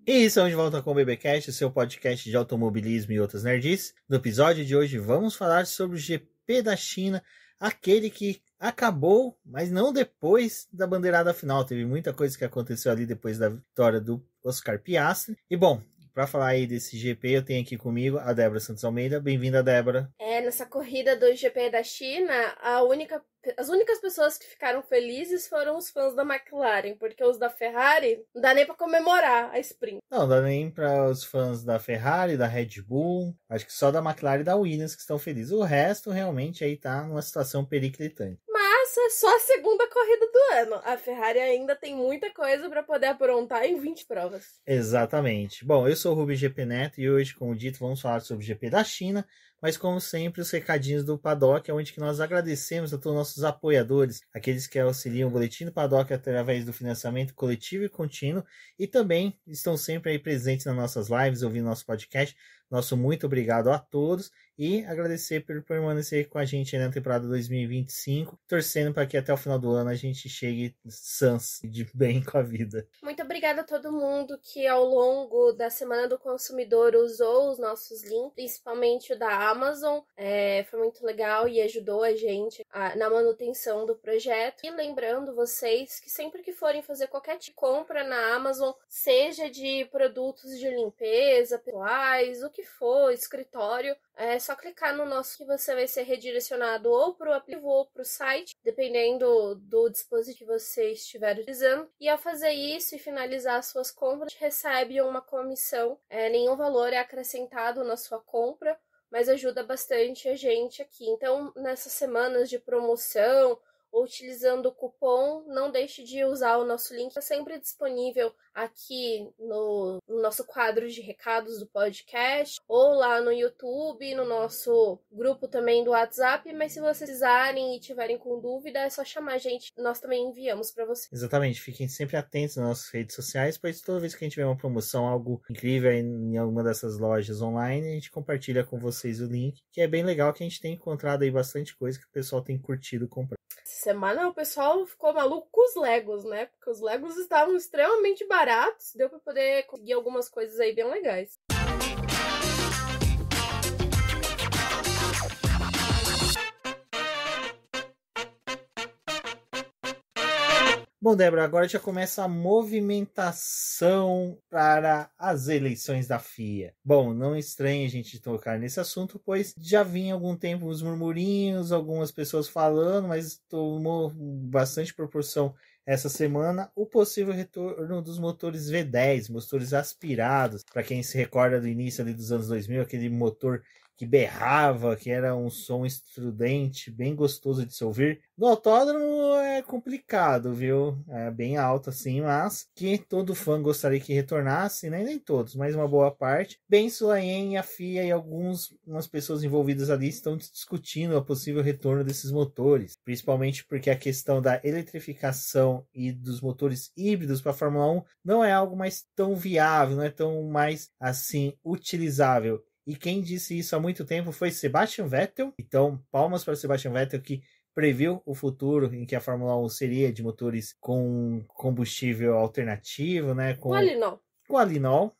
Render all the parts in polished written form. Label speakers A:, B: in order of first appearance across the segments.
A: E estamos de volta com o BBcast, seu podcast de automobilismo e outras nerdices. No episódio de hoje vamos falar sobre o GP da China, aquele que acabou, mas não depois da bandeirada final. Teve muita coisa que aconteceu ali depois da vitória do Oscar Piastri. E bom, para falar aí desse GP, eu tenho aqui comigo a Débora Santos Almeida. Bem-vinda, Débora.
B: Nessa corrida do GP da China, as únicas pessoas que ficaram felizes foram os fãs da McLaren, porque os da Ferrari não dá nem pra comemorar a sprint.
A: Não dá nem para os fãs da Ferrari, da Red Bull, acho que só da McLaren e da Williams que estão felizes. O resto realmente aí tá numa situação periclitante.
B: Mas é só a segunda corrida do ano. A Ferrari ainda tem muita coisa para poder aprontar em 20 provas.
A: Exatamente. Bom, eu sou o Rubens GP Neto e hoje, como dito, vamos falar sobre o GP da China, mas como sempre, os recadinhos do Paddock, onde que nós agradecemos a todos os nossos apoiadores, aqueles que auxiliam o Boletim do Paddock através do financiamento coletivo e contínuo, e também estão sempre aí presentes nas nossas lives, ouvindo nosso podcast. Nosso muito obrigado a todos e agradecer por permanecer com a gente na temporada 2025, torcendo para que até o final do ano a gente chegue sãs de bem com a vida.
B: Muito obrigada a todo mundo que ao longo da Semana do Consumidor usou os nossos links, principalmente o da Amazon. Foi muito legal e ajudou a gente na manutenção do projeto. E lembrando vocês que sempre que forem fazer qualquer tipo de compra na Amazon, seja de produtos de limpeza, pessoais, o que for, escritório, é só clicar no nosso que você vai ser redirecionado ou para o aplicativo ou para o site, dependendo do dispositivo que você estiver utilizando. E ao fazer isso e finalizar as suas compras, recebe uma comissão. Nenhum valor é acrescentado na sua compra, mas ajuda bastante a gente aqui. Então, nessas semanas de promoção ou utilizando o cupom, não deixe de usar o nosso link, está sempre disponível aqui no nosso quadro de recados do podcast, ou lá no YouTube, no nosso grupo também do WhatsApp, mas se vocês precisarem e tiverem com dúvida, é só chamar a gente, nós também enviamos para vocês.
A: Exatamente, fiquem sempre atentos nas nossas redes sociais, pois toda vez que a gente tiver uma promoção, algo incrível em alguma dessas lojas online, a gente compartilha com vocês o link, que é bem legal, que a gente tem encontrado aí bastante coisa que o pessoal tem curtido comprar.
B: Essa semana o pessoal ficou maluco com os Legos, né? Porque os Legos estavam extremamente baratos. Deu pra poder conseguir algumas coisas aí bem legais.
A: Bom, Débora, agora já começa a movimentação para as eleições da FIA. Bom, não estranhe a gente tocar nesse assunto, pois já vinha há algum tempo os murmurinhos, algumas pessoas falando, mas tomou bastante proporção essa semana o possível retorno dos motores V10, motores aspirados. Para quem se recorda do início ali dos anos 2000, aquele motor que berrava, que era um som estridente, bem gostoso de se ouvir. No autódromo é complicado, viu? É bem alto assim, mas que todo fã gostaria que retornasse, né? Nem todos, mas uma boa parte. Ben Sulayem, a FIA e algumas pessoas envolvidas ali estão discutindo o possível retorno desses motores, principalmente porque a questão da eletrificação e dos motores híbridos para a Fórmula 1 não é algo mais tão viável, não é tão mais assim utilizável. E quem disse isso há muito tempo foi Sebastian Vettel. Então, palmas para Sebastian Vettel, que previu o futuro em que a Fórmula 1 seria de motores com combustível alternativo, né? Com Alinol.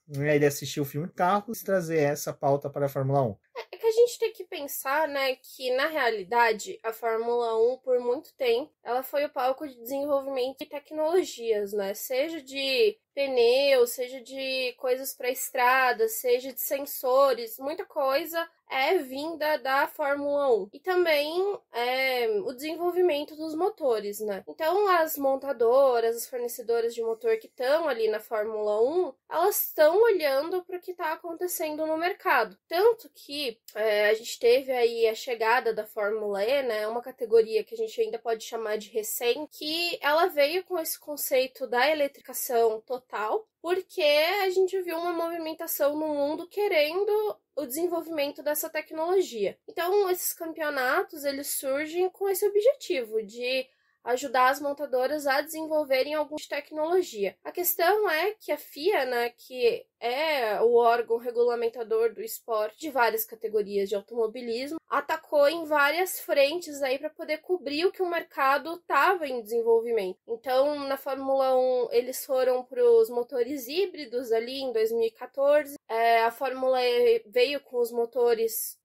A: Ele assistiu o filme Carros e trazer essa pauta para a Fórmula 1.
B: É que a gente tem que pensar, né, que na realidade a Fórmula 1 por muito tempo ela foi o palco de desenvolvimento de tecnologias, né, seja de pneus, seja de coisas para estrada, seja de sensores, muita coisa é vinda da Fórmula 1. E também o desenvolvimento dos motores, né? Então as montadoras, as fornecedoras de motor que estão ali na Fórmula 1, elas estão olhando para o que está acontecendo no mercado. Tanto que a gente teve aí a chegada da Fórmula E, né? Uma categoria que a gente ainda pode chamar de recém, que ela veio com esse conceito da eletrificação total, porque a gente viu uma movimentação no mundo querendo o desenvolvimento dessa tecnologia. Então, esses campeonatos, eles surgem com esse objetivo de ajudar as montadoras a desenvolverem alguma tecnologia. A questão é que a FIA, né, que é o órgão regulamentador do esporte de várias categorias de automobilismo, atacou em várias frentes aí para poder cobrir o que o mercado estava em desenvolvimento. Então, na Fórmula 1, eles foram para os motores híbridos ali em 2014. A Fórmula E veio com os motores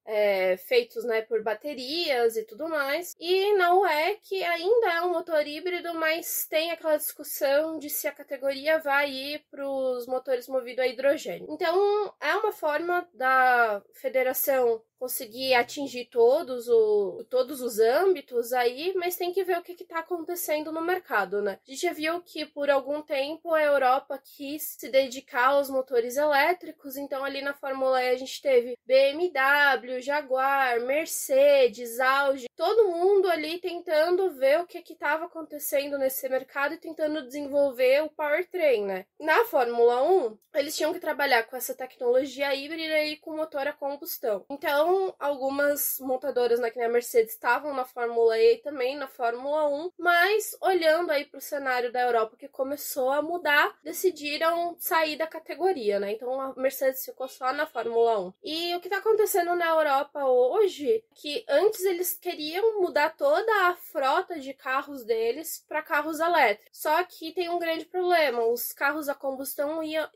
B: feitos, né, por baterias e tudo mais. E na WEC ainda é um motor híbrido, mas tem aquela discussão de se a categoria vai ir para os motores movidos a hidrogênio. Então, é uma forma da federação conseguir atingir todos os âmbitos aí, mas tem que ver o que está acontecendo no mercado, né? A gente já viu que por algum tempo a Europa quis se dedicar aos motores elétricos, então ali na Fórmula E a gente teve BMW, Jaguar, Mercedes, Audi, todo mundo ali tentando ver o que estava acontecendo nesse mercado e tentando desenvolver o powertrain, né? Na Fórmula 1, eles tinham que trabalhar com essa tecnologia híbrida e com motor a combustão. Então, algumas montadoras, né, que nem a Mercedes, estavam na Fórmula E e também na Fórmula 1, mas olhando aí para o cenário da Europa que começou a mudar, decidiram sair da categoria, né? Então a Mercedes ficou só na Fórmula 1. E o que está acontecendo na Europa hoje, que antes eles queriam mudar toda a frota de carros deles para carros elétricos. Só que tem um grande problema, os carros a combustão ia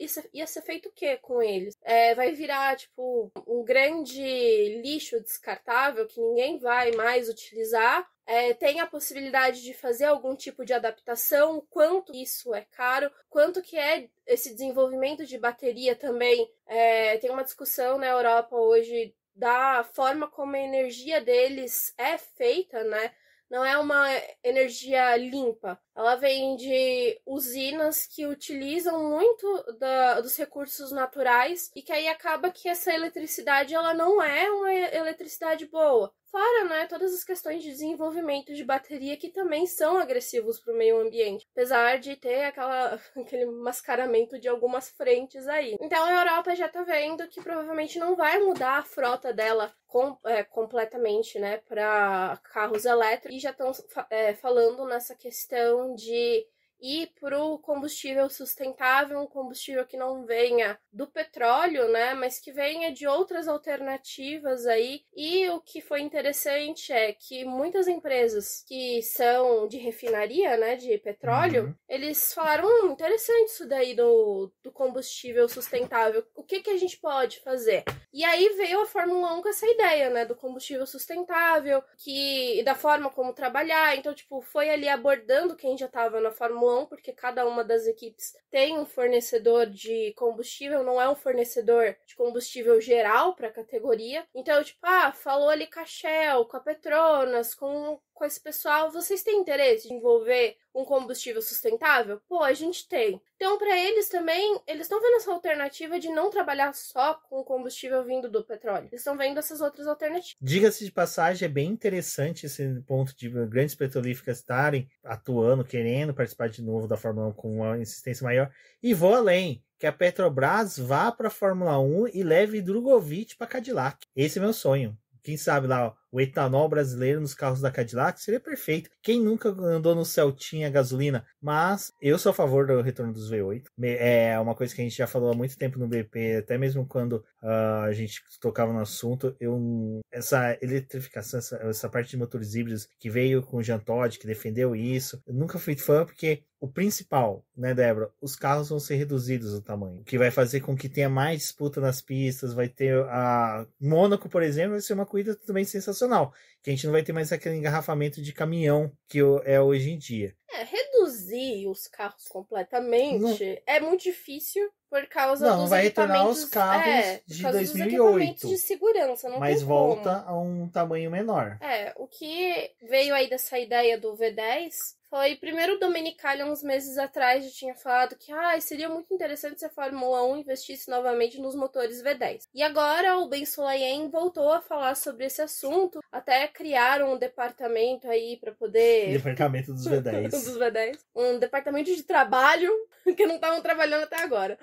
B: ser feito o que com eles? Vai virar, tipo, um grande lixo descartável que ninguém vai mais utilizar. Tem a possibilidade de fazer algum tipo de adaptação, quanto isso é caro, quanto que é esse desenvolvimento de bateria também. Tem uma discussão na Europa hoje da forma como a energia deles é feita, né? Não é uma energia limpa. Ela vem de usinas que utilizam muito dos recursos naturais e que aí acaba que essa eletricidade ela não é uma eletricidade boa. Fora, né, todas as questões de desenvolvimento de bateria que também são agressivos para o meio ambiente, apesar de ter aquele mascaramento de algumas frentes aí. Então a Europa já tá vendo que provavelmente não vai mudar a frota dela completamente, né, para carros elétricos, e já estão falando nessa questão de ir para o combustível sustentável, um combustível que não venha do petróleo, né, mas que venha de outras alternativas aí. E o que foi interessante é que muitas empresas que são de refinaria, né, de petróleo, eles falaram, interessante isso daí do combustível sustentável, o que a gente pode fazer? E aí veio a Fórmula 1 com essa ideia, né, do combustível sustentável, e da forma como trabalhar. Então, tipo, foi ali abordando quem já estava na Fórmula 1, porque cada uma das equipes tem um fornecedor de combustível, não é um fornecedor de combustível geral para a categoria. Então, tipo, falou ali com a Shell, com a Petronas, com esse pessoal, vocês têm interesse em desenvolver um combustível sustentável? Pô, a gente tem. Então, para eles também, eles estão vendo essa alternativa de não trabalhar só com combustível vindo do petróleo. Eles estão vendo essas outras alternativas.
A: Diga-se de passagem, é bem interessante esse ponto de grandes petrolíferas estarem atuando, querendo participar de novo da Fórmula 1 com uma insistência maior. E vou além, que a Petrobras vá para a Fórmula 1 e leve Drogovic para Cadillac. Esse é meu sonho. Quem sabe lá, o etanol brasileiro nos carros da Cadillac seria perfeito. Quem nunca andou no Celtinha gasolina? Mas eu sou a favor do retorno dos V8. É uma coisa que a gente já falou há muito tempo no BP, até mesmo quando a gente tocava no assunto. Essa eletrificação, essa parte de motores híbridos que veio com o Jean Todt, que defendeu isso, eu nunca fui fã porque o principal, né, Débora? Os carros vão ser reduzidos no tamanho, o que vai fazer com que tenha mais disputa nas pistas. Vai ter a Mônaco, por exemplo, vai ser uma corrida também sensacional, que a gente não vai ter mais aquele engarrafamento de caminhão que é hoje em dia.
B: Reduzir os carros completamente é muito difícil por causa dos
A: não vai retornar aos carros de 2008
B: de segurança, não
A: mas
B: tem
A: volta
B: como.
A: A um tamanho menor.
B: O que veio aí dessa ideia do V10 foi, primeiro, o Domenicali, uns meses atrás, já tinha falado que seria muito interessante se a Fórmula 1 investisse novamente nos motores V10. E agora o Ben Sulayem voltou a falar sobre esse assunto, até criaram um departamento aí para poder...
A: Departamento dos V10.
B: dos V10. Um departamento de trabalho, que não estavam trabalhando até agora,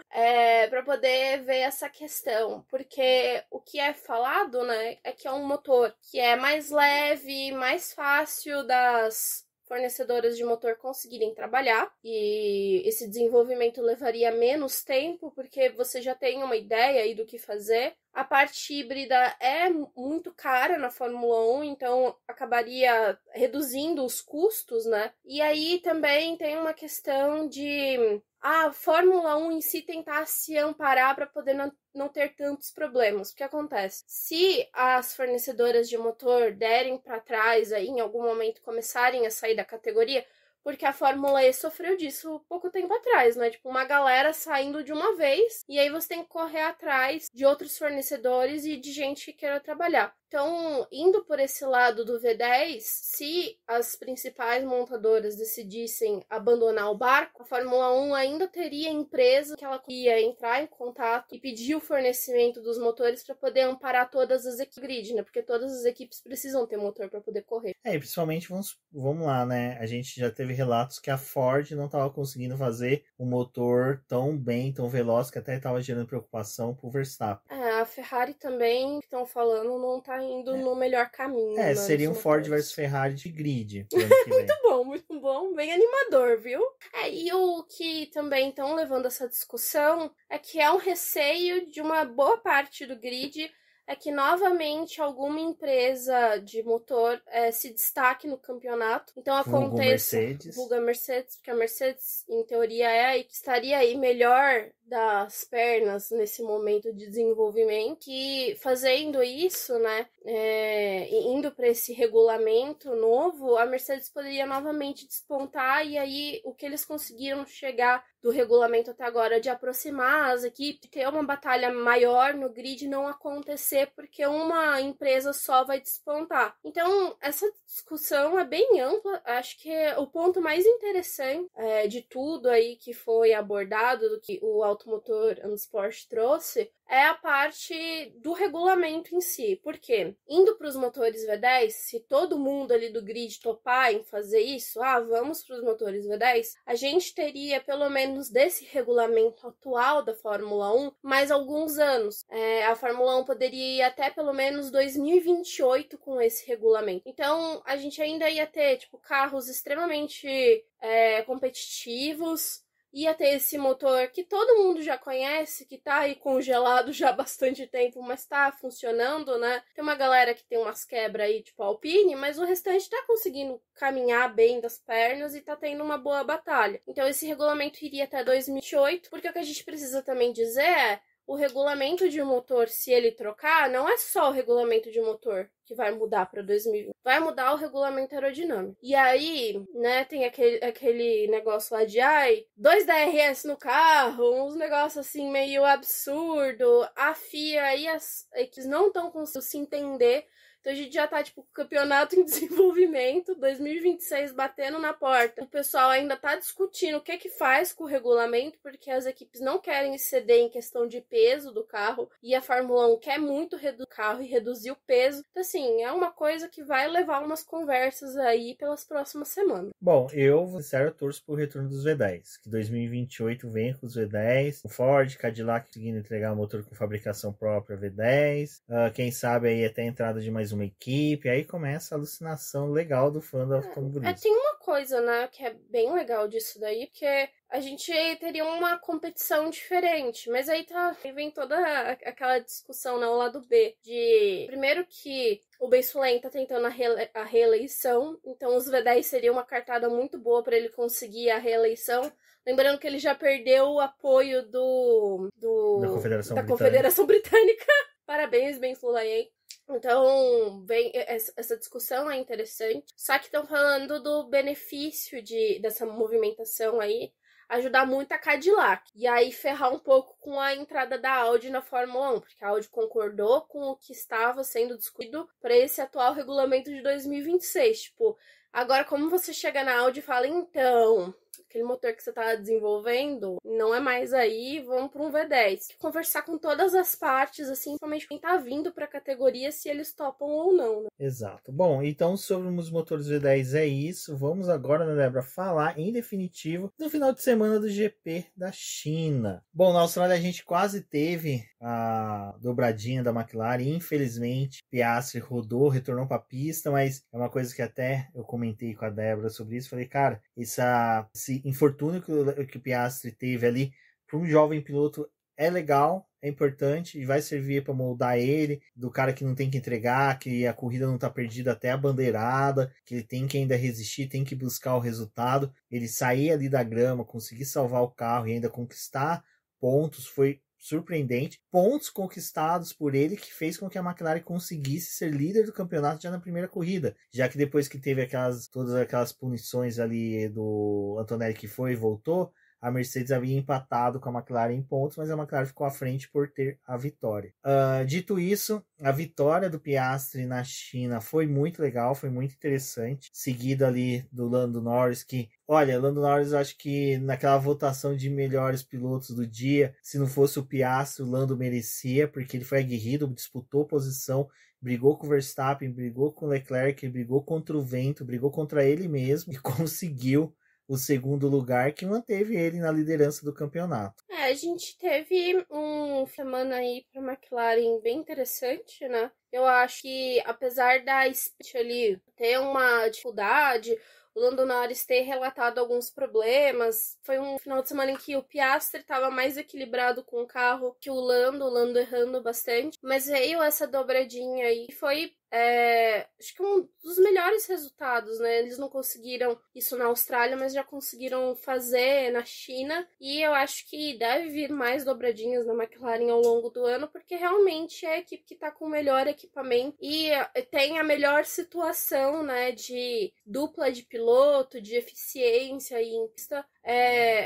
B: para poder ver essa questão. Porque o que é falado, né, é que é um motor que é mais leve, mais fácil das fornecedoras de motor conseguirem trabalhar, e esse desenvolvimento levaria menos tempo, porque você já tem uma ideia aí do que fazer. A parte híbrida é muito cara na Fórmula 1, então acabaria reduzindo os custos, né? E aí também tem uma questão de a Fórmula 1 em si tentar se amparar para poder não ter tantos problemas. O que acontece? Se as fornecedoras de motor derem para trás aí, em algum momento começarem a sair da categoria, porque a Fórmula E sofreu disso pouco tempo atrás, né? Tipo, uma galera saindo de uma vez, e aí você tem que correr atrás de outros fornecedores e de gente que queira trabalhar. Então, indo por esse lado do V10, se as principais montadoras decidissem abandonar o barco, a Fórmula 1 ainda teria empresa que ela ia entrar em contato e pedir o fornecimento dos motores para poder amparar todas as equipes grid, né? Porque todas as equipes precisam ter motor para poder correr.
A: E principalmente, vamos lá, né? A gente já teve relatos que a Ford não estava conseguindo fazer o motor tão bem, tão veloz, que até estava gerando preocupação pro Verstappen.
B: A Ferrari também, que estão falando, não tá indo no melhor caminho. Né,
A: seria um Ford versus Ferrari de grid.
B: Muito bom, bem animador, viu? E o que também estão levando essa discussão é que é um receio de uma boa parte do grid é que novamente alguma empresa de motor se destaque no campeonato. Então aconteça, vulga Mercedes, porque a Mercedes, em teoria, estaria aí melhor das pernas nesse momento de desenvolvimento, que fazendo isso, né, indo para esse regulamento novo, a Mercedes poderia novamente despontar, e aí o que eles conseguiram chegar do regulamento até agora de aproximar as equipes, ter uma batalha maior no grid, não acontecer porque uma empresa só vai despontar. Então, essa discussão é bem ampla. Acho que o ponto mais interessante de tudo aí que foi abordado, do que o Automotor and Sport trouxe, é a parte do regulamento em si. Por quê? Indo para os motores V10, se todo mundo ali do grid topar em fazer isso, vamos para os motores V10, a gente teria, pelo menos desse regulamento atual da Fórmula 1, mais alguns anos. A Fórmula 1 poderia ir até pelo menos 2028 com esse regulamento. Então, a gente ainda ia ter, carros extremamente competitivos, ia ter esse motor que todo mundo já conhece, que tá aí congelado já há bastante tempo, mas tá funcionando, né? Tem uma galera que tem umas quebras aí, tipo Alpine, mas o restante tá conseguindo caminhar bem das pernas e tá tendo uma boa batalha. Então esse regulamento iria até 2008, porque o que a gente precisa também dizer é o regulamento de motor, se ele trocar, não é só o regulamento de motor que vai mudar para 2020. Vai mudar o regulamento aerodinâmico. E aí, né, tem aquele negócio lá de 2 DRS no carro, uns negócios assim meio absurdo. A FIA e as equipes não estão conseguindo se entender. Então a gente já tá, campeonato em desenvolvimento, 2026 batendo na porta. O pessoal ainda tá discutindo o que faz com o regulamento, porque as equipes não querem ceder em questão de peso do carro, e a Fórmula 1 quer muito reduzir o carro e reduzir o peso. Então, assim, é uma coisa que vai levar umas conversas aí pelas próximas semanas.
A: Bom, eu, sincero, torço pro retorno dos V10, que 2028 venha com os V10, o Ford, Cadillac conseguindo entregar um motor com fabricação própria V10, quem sabe aí até a entrada de mais uma equipe, aí começa a alucinação legal do fã do automobilismo.
B: Tem uma coisa, né, que é bem legal disso daí, porque a gente teria uma competição diferente, mas aí vem toda aquela discussão no lado B, de primeiro que o Ben Sulayem tá tentando a reeleição, então os V10 seria uma cartada muito boa para ele conseguir a reeleição. Lembrando que ele já perdeu o apoio da Confederação Britânica. Parabéns, Ben Sulayem. Então, essa discussão é interessante. Só que estão falando do benefício dessa movimentação aí, ajudar muito a Cadillac. E aí ferrar um pouco com a entrada da Audi na Fórmula 1, porque a Audi concordou com o que estava sendo discutido para esse atual regulamento de 2026. Agora como você chega na Audi e fala, então, aquele motor que você tá desenvolvendo não é mais aí, vamos para um V10. Conversar com todas as partes, assim, principalmente quem tá vindo pra categoria, se eles topam ou não, né?
A: Exato. Bom, então sobre os motores V10 é isso. Vamos agora, né, Débora, falar em definitivo do final de semana do GP da China. Bom, na Austrália a gente quase teve a dobradinha da McLaren. Infelizmente, Piastri rodou, retornou para a pista, mas é uma coisa que até eu comentei com a Débora sobre isso. Falei, cara, esse infortúnio que o Piastri teve ali para um jovem piloto é legal, é importante e vai servir para moldar ele, do cara que não tem que entregar, que a corrida não está perdida até a bandeirada, que ele tem que ainda resistir, tem que buscar o resultado. Ele sair ali da grama, conseguir salvar o carro e ainda conquistar pontos foi surpreendente. Pontos conquistados por ele que fez com que a McLaren conseguisse ser líder do campeonato já na primeira corrida, já que depois que teve todas aquelas punições ali do Antonelli que foi e voltou, a Mercedes havia empatado com a McLaren em pontos, mas a McLaren ficou à frente por ter a vitória. Dito isso, a vitória do Piastri na China foi muito legal, foi muito interessante, seguida ali do Lando Norris, que, olha, Lando Norris, eu acho que naquela votação de melhores pilotos do dia, se não fosse o Piastri, o Lando merecia, porque ele foi aguerrido, disputou posição, brigou com o Verstappen, brigou com o Leclerc, brigou contra o vento, brigou contra ele mesmo e conseguiu o segundo lugar, que manteve ele na liderança do campeonato.
B: A gente teve uma semana aí para McLaren bem interessante, né? Eu acho que apesar da sprint ali ter uma dificuldade, o Lando Norris ter relatado alguns problemas, foi um final de semana em que o Piastri estava mais equilibrado com o carro que o Lando errando bastante, mas veio essa dobradinha aí, foi acho que um dos melhores resultados, né? Eles não conseguiram isso na Austrália, mas já conseguiram fazer na China, e eu acho que deve vir mais dobradinhas na McLaren ao longo do ano, porque realmente é a equipe que tá com o melhor equipamento e tem a melhor situação, né, de dupla de piloto, de eficiência e em pista.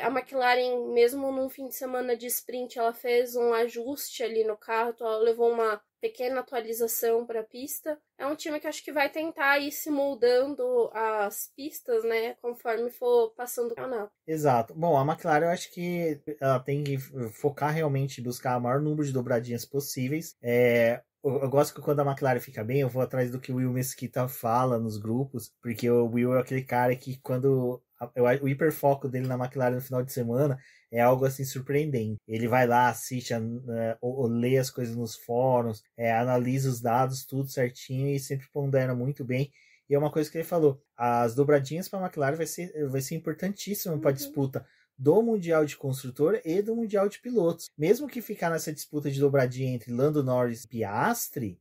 B: A McLaren, mesmo num fim de semana de sprint, ela fez um ajuste ali no carro, então ela levou uma pequena atualização para a pista. É um time que acho que vai tentar ir se moldando as pistas, né, conforme for passando o campeonato.
A: Exato. Bom, a McLaren eu acho que ela tem que focar realmente em buscar o maior número de dobradinhas possíveis. Eu gosto que quando a McLaren fica bem, eu vou atrás do que o Will Mesquita fala nos grupos, porque o Will é aquele cara que quando o hiperfoco dele na McLaren no final de semana é algo assim surpreendente. Ele vai lá, assiste, ou lê as coisas nos fóruns, analisa os dados, tudo certinho e sempre pondera muito bem. E é uma coisa que ele falou, as dobradinhas para a McLaren vai ser importantíssimo para a disputa do Mundial de Construtor e do Mundial de Pilotos. Mesmo que ficar nessa disputa de dobradinha entre Lando Norris e Piastri,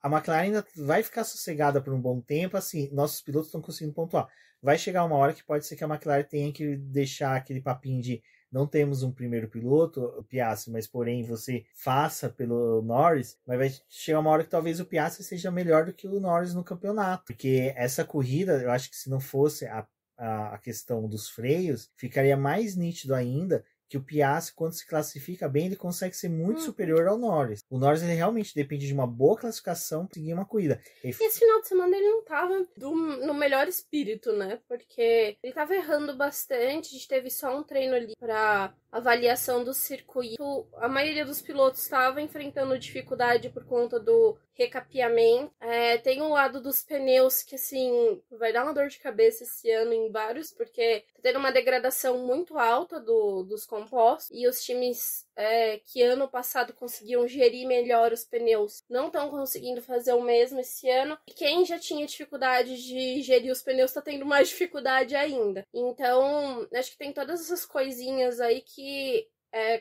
A: a McLaren ainda vai ficar sossegada por um bom tempo, assim, nossos pilotos estão conseguindo pontuar. Vai chegar uma hora que pode ser que a McLaren tenha que deixar aquele papinho de não temos um primeiro piloto, o Piastri, mas porém você faça pelo Norris, mas vai chegar uma hora que talvez o Piastri seja melhor do que o Norris no campeonato, porque essa corrida, eu acho que se não fosse a questão dos freios, ficaria mais nítido ainda que o Piastri, quando se classifica bem, ele consegue ser muito superior ao Norris. O Norris, ele realmente depende de uma boa classificação para seguir uma corrida.
B: E esse final de semana ele não tava no melhor espírito, né? Porque ele tava errando bastante, a gente teve só um treino ali para avaliação do circuito. A maioria dos pilotos estava enfrentando dificuldade por conta do recapeamento. Tem um lado dos pneus que, assim, vai dar uma dor de cabeça esse ano em vários, porque tá tendo uma degradação muito alta dos compostos, e os times que ano passado conseguiam gerir melhor os pneus não estão conseguindo fazer o mesmo esse ano. E quem já tinha dificuldade de gerir os pneus tá tendo mais dificuldade ainda. Então, acho que tem todas essas coisinhas aí que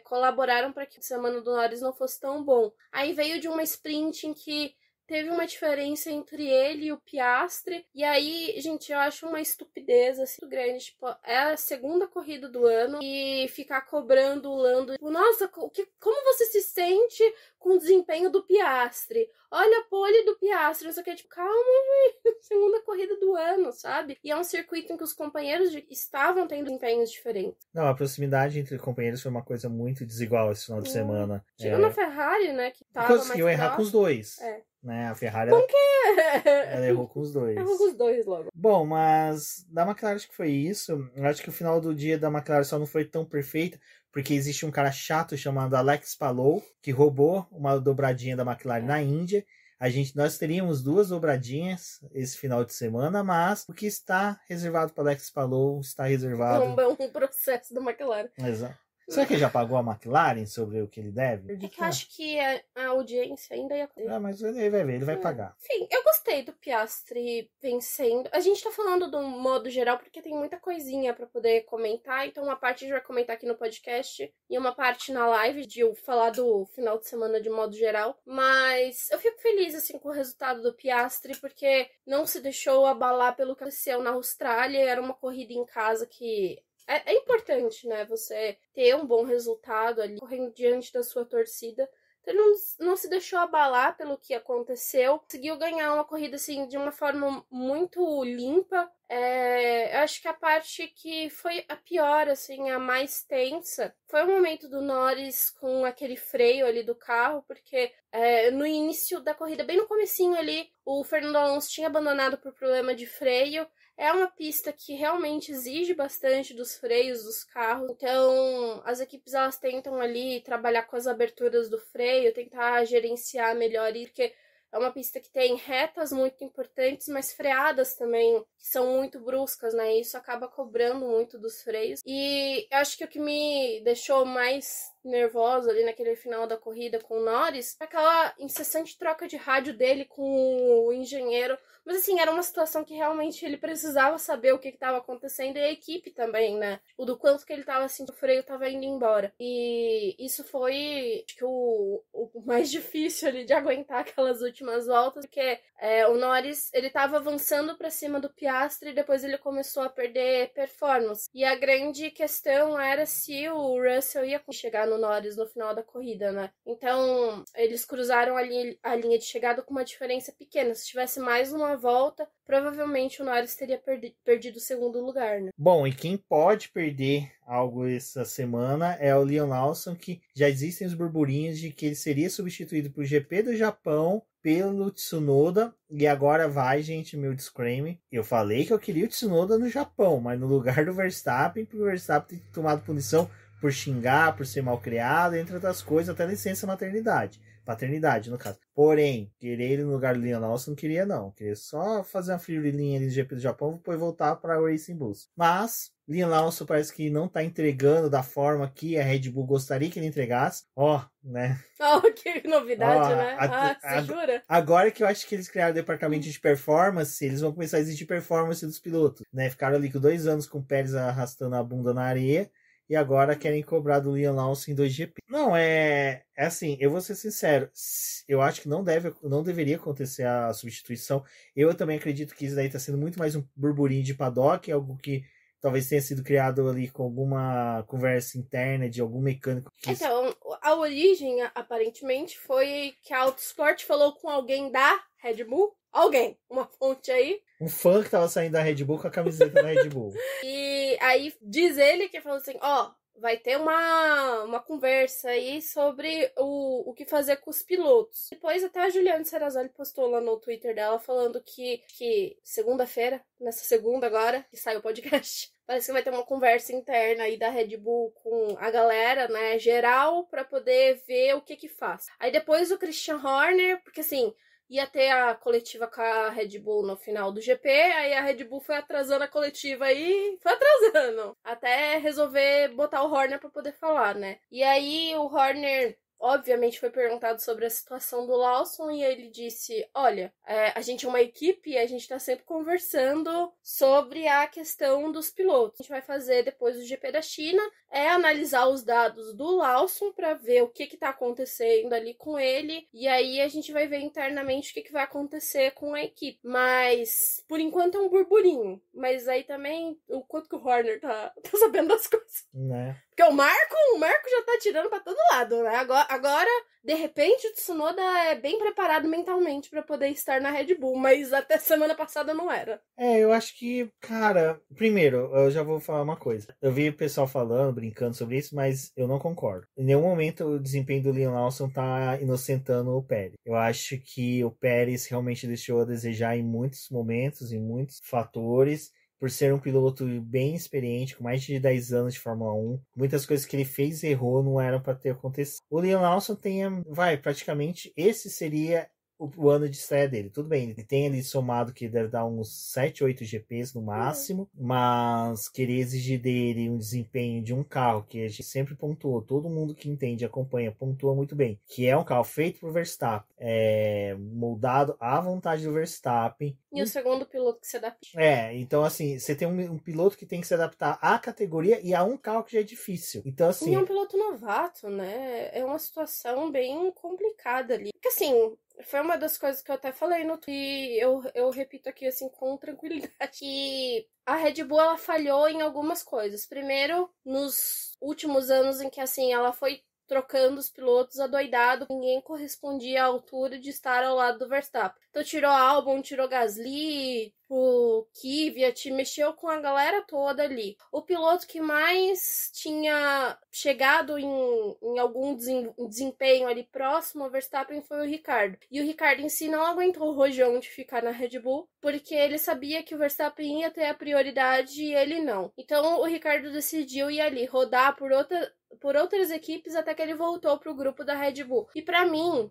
B: colaboraram para que a semana do Norris não fosse tão bom. Aí veio de uma sprint em que teve uma diferença entre ele e o Piastri, e aí, gente, eu acho uma estupidez assim, muito grande, tipo, é a segunda corrida do ano e ficar cobrando o Lando, tipo, nossa, como você se sente com o desempenho do Piastri? Olha a pole do Piastri, não sei o que, tipo, calma, velho, segunda corrida do ano, sabe? E é um circuito em que os companheiros estavam tendo desempenhos diferentes.
A: Não, a proximidade entre companheiros foi uma coisa muito desigual esse final de semana.
B: Tirando a Ferrari, né, que tava
A: conseguiu errar com os dois. né? A Ferrari,
B: Bom que
A: ela errou com os dois.
B: Errou com os dois logo.
A: Bom, mas da McLaren acho que foi isso. Eu acho que o final do dia da McLaren só não foi tão perfeito, porque existe um cara chato chamado Alex Palou, que roubou uma dobradinha da McLaren na Índia. Nós teríamos 2 dobradinhas esse final de semana, mas o que está reservado para Alex Palou está reservado.
B: Um processo da McLaren.
A: Exato. Será que ele já pagou a McLaren sobre o que ele deve?
B: É que eu acho que a audiência ainda ia...
A: Mas ele vai ver, ele vai pagar.
B: Enfim, eu gostei do Piastri vencendo. A gente tá falando do modo geral porque tem muita coisinha pra poder comentar. Então uma parte a gente vai comentar aqui no podcast e uma parte na live de eu falar do final de semana de modo geral. Mas eu fico feliz assim com o resultado do Piastri porque não se deixou abalar pelo que aconteceu na Austrália. Era uma corrida em casa que... É importante, né? Você ter um bom resultado ali, correndo diante da sua torcida. Então, ele não se deixou abalar pelo que aconteceu. Conseguiu ganhar uma corrida, assim, de uma forma muito limpa. Eu acho que a parte que foi a pior, assim, a mais tensa, foi o momento do Norris com aquele freio ali do carro, porque no início da corrida, bem no comecinho ali, o Fernando Alonso tinha abandonado por problema de freio. É uma pista que realmente exige bastante dos freios dos carros, então as equipes elas tentam ali trabalhar com as aberturas do freio, tentar gerenciar melhor isso, porque é uma pista que tem retas muito importantes, mas freadas também, que são muito bruscas, né? Isso acaba cobrando muito dos freios. E eu acho que o que me deixou mais nervosa ali naquele final da corrida com o Norris foi aquela incessante troca de rádio dele com o engenheiro. Mas assim, era uma situação que realmente ele precisava saber o que estava acontecendo e a equipe também, né? O do quanto que ele estava sentindo o freio estava indo embora. E isso foi, acho que o mais difícil ali de aguentar aquelas últimas voltas, porque o Norris, ele estava avançando para cima do Piastri e depois ele começou a perder performance. E a grande questão era se o Russell ia chegar no Norris no final da corrida, né? Então, eles cruzaram a linha de chegada com uma diferença pequena. Se tivesse mais uma volta, provavelmente o Norris teria perdido o segundo lugar, né?
A: Bom, e quem pode perder algo essa semana é o Liam Lawson, que já existem os burburinhos de que ele seria substituído pro GP do Japão pelo Tsunoda, e agora vai, gente, meu disclaimer. Eu falei que eu queria o Tsunoda no Japão, mas no lugar do Verstappen, porque o Verstappen tem tomado punição por xingar, por ser mal criado, entre outras coisas, até licença paternidade, no caso. Porém, querer ele no lugar do Liam Lawson, não queria não. Queria só fazer uma frilinha ali no GP do Japão, depois voltar para o Racing Bulls. Mas, Liam Lawson parece que não tá entregando da forma que a Red Bull gostaria que ele entregasse. Né?
B: Que novidade, né? Você jura?
A: Agora que eu acho que eles criaram o departamento de performance, eles vão começar a exigir performance dos pilotos, né? Ficaram ali com 2 anos com o Pérez arrastando a bunda na areia, e agora querem cobrar do Liam Lawson em 2 GP. Não, é assim, eu vou ser sincero, eu acho que não deveria acontecer a substituição. Eu também acredito que isso daí está sendo muito mais um burburinho de paddock, algo que talvez tenha sido criado ali com alguma conversa interna de algum mecânico.
B: Então, a origem, aparentemente, foi que a Autosport falou com alguém da Red Bull. Alguém, uma fonte aí.
A: Um fã que tava saindo da Red Bull com a camiseta da Red Bull.
B: E aí diz ele que falou assim, vai ter uma conversa aí sobre o que fazer com os pilotos. Depois até a Juliana Serrazoli postou lá no Twitter dela falando que segunda-feira, nessa segunda agora, que sai o podcast, parece que vai ter uma conversa interna aí da Red Bull com a galera, né, geral, pra poder ver o que faz. Aí depois o Christian Horner, porque assim... ia ter a coletiva com a Red Bull no final do GP, aí a Red Bull foi atrasando a coletiva aí, foi atrasando, até resolver botar o Horner pra poder falar, né? E aí o Horner, obviamente, foi perguntado sobre a situação do Lawson e ele disse, olha, a gente é uma equipe e a gente tá sempre conversando sobre a questão dos pilotos. A gente vai fazer depois do GP da China analisar os dados do Lawson para ver o que tá acontecendo ali com ele e aí a gente vai ver internamente o que vai acontecer com a equipe. Mas, por enquanto é um burburinho. Mas aí também, o quanto que o Horner tá sabendo das coisas.
A: Né?
B: Porque o Marco já tá tirando pra todo lado, né? Agora, de repente, o Tsunoda é bem preparado mentalmente pra poder estar na Red Bull, mas até semana passada não era.
A: Eu acho que, cara, primeiro, eu já vou falar uma coisa. Eu vi o pessoal falando, brincando sobre isso, mas eu não concordo. Em nenhum momento o desempenho do Liam Lawson tá inocentando o Pérez. Eu acho que o Pérez realmente deixou a desejar em muitos momentos, em muitos fatores. Por ser um piloto bem experiente, com mais de 10 anos de Fórmula 1, muitas coisas que ele fez e errou não eram para ter acontecido. O Liam Lawson praticamente, esse seria o ano de estreia dele. Tudo bem, ele tem ali somado que deve dar uns 7, 8 GPs no máximo, mas querer exigir dele um desempenho de um carro que a gente sempre pontuou, todo mundo que entende, acompanha, pontua muito bem, que é um carro feito por Verstappen, moldado à vontade do Verstappen.
B: E o segundo piloto que se adapta.
A: Então assim, você tem um piloto que tem que se adaptar à categoria e a um carro que já é difícil. Então assim...
B: E é um piloto novato, né? É uma situação bem complicada ali. Porque assim, foi uma das coisas que eu até falei no Twitter e eu repito aqui assim com tranquilidade, que a Red Bull ela falhou em algumas coisas. Primeiro, nos últimos anos em que assim ela foi trocando os pilotos adoidado, ninguém correspondia à altura de estar ao lado do Verstappen. Então tirou Albon, tirou Gasly, o Kvyat, mexeu com a galera toda ali. O piloto que mais tinha chegado em algum desempenho ali próximo ao Verstappen foi o Ricciardo. E o Ricciardo em si não aguentou o rojão de ficar na Red Bull, porque ele sabia que o Verstappen ia ter a prioridade e ele não. Então o Ricciardo decidiu ir ali rodar por outras equipes até que ele voltou pro grupo da Red Bull. E pra mim,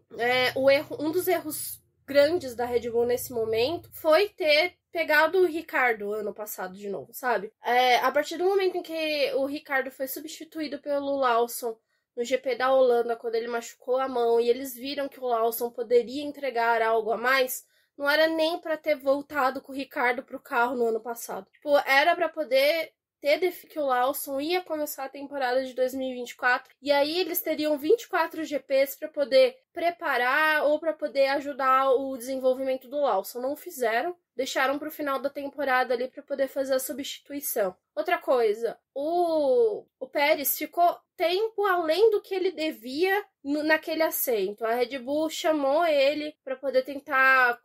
B: um dos erros grandes da Red Bull nesse momento foi ter pegado o Ricciardo ano passado de novo, sabe? A partir do momento em que o Ricciardo foi substituído pelo Lawson no GP da Holanda, quando ele machucou a mão e eles viram que o Lawson poderia entregar algo a mais, não era nem pra ter voltado com o Ricciardo pro carro no ano passado. Tipo, era pra poder ter que o Lawson ia começar a temporada de 2024 e aí eles teriam 24 GPs para poder preparar ou para poder ajudar o desenvolvimento do Lawson. Não fizeram, deixaram para o final da temporada ali para poder fazer a substituição. Outra coisa, o Pérez ficou tempo além do que ele devia naquele assento. A Red Bull chamou ele para poder tentar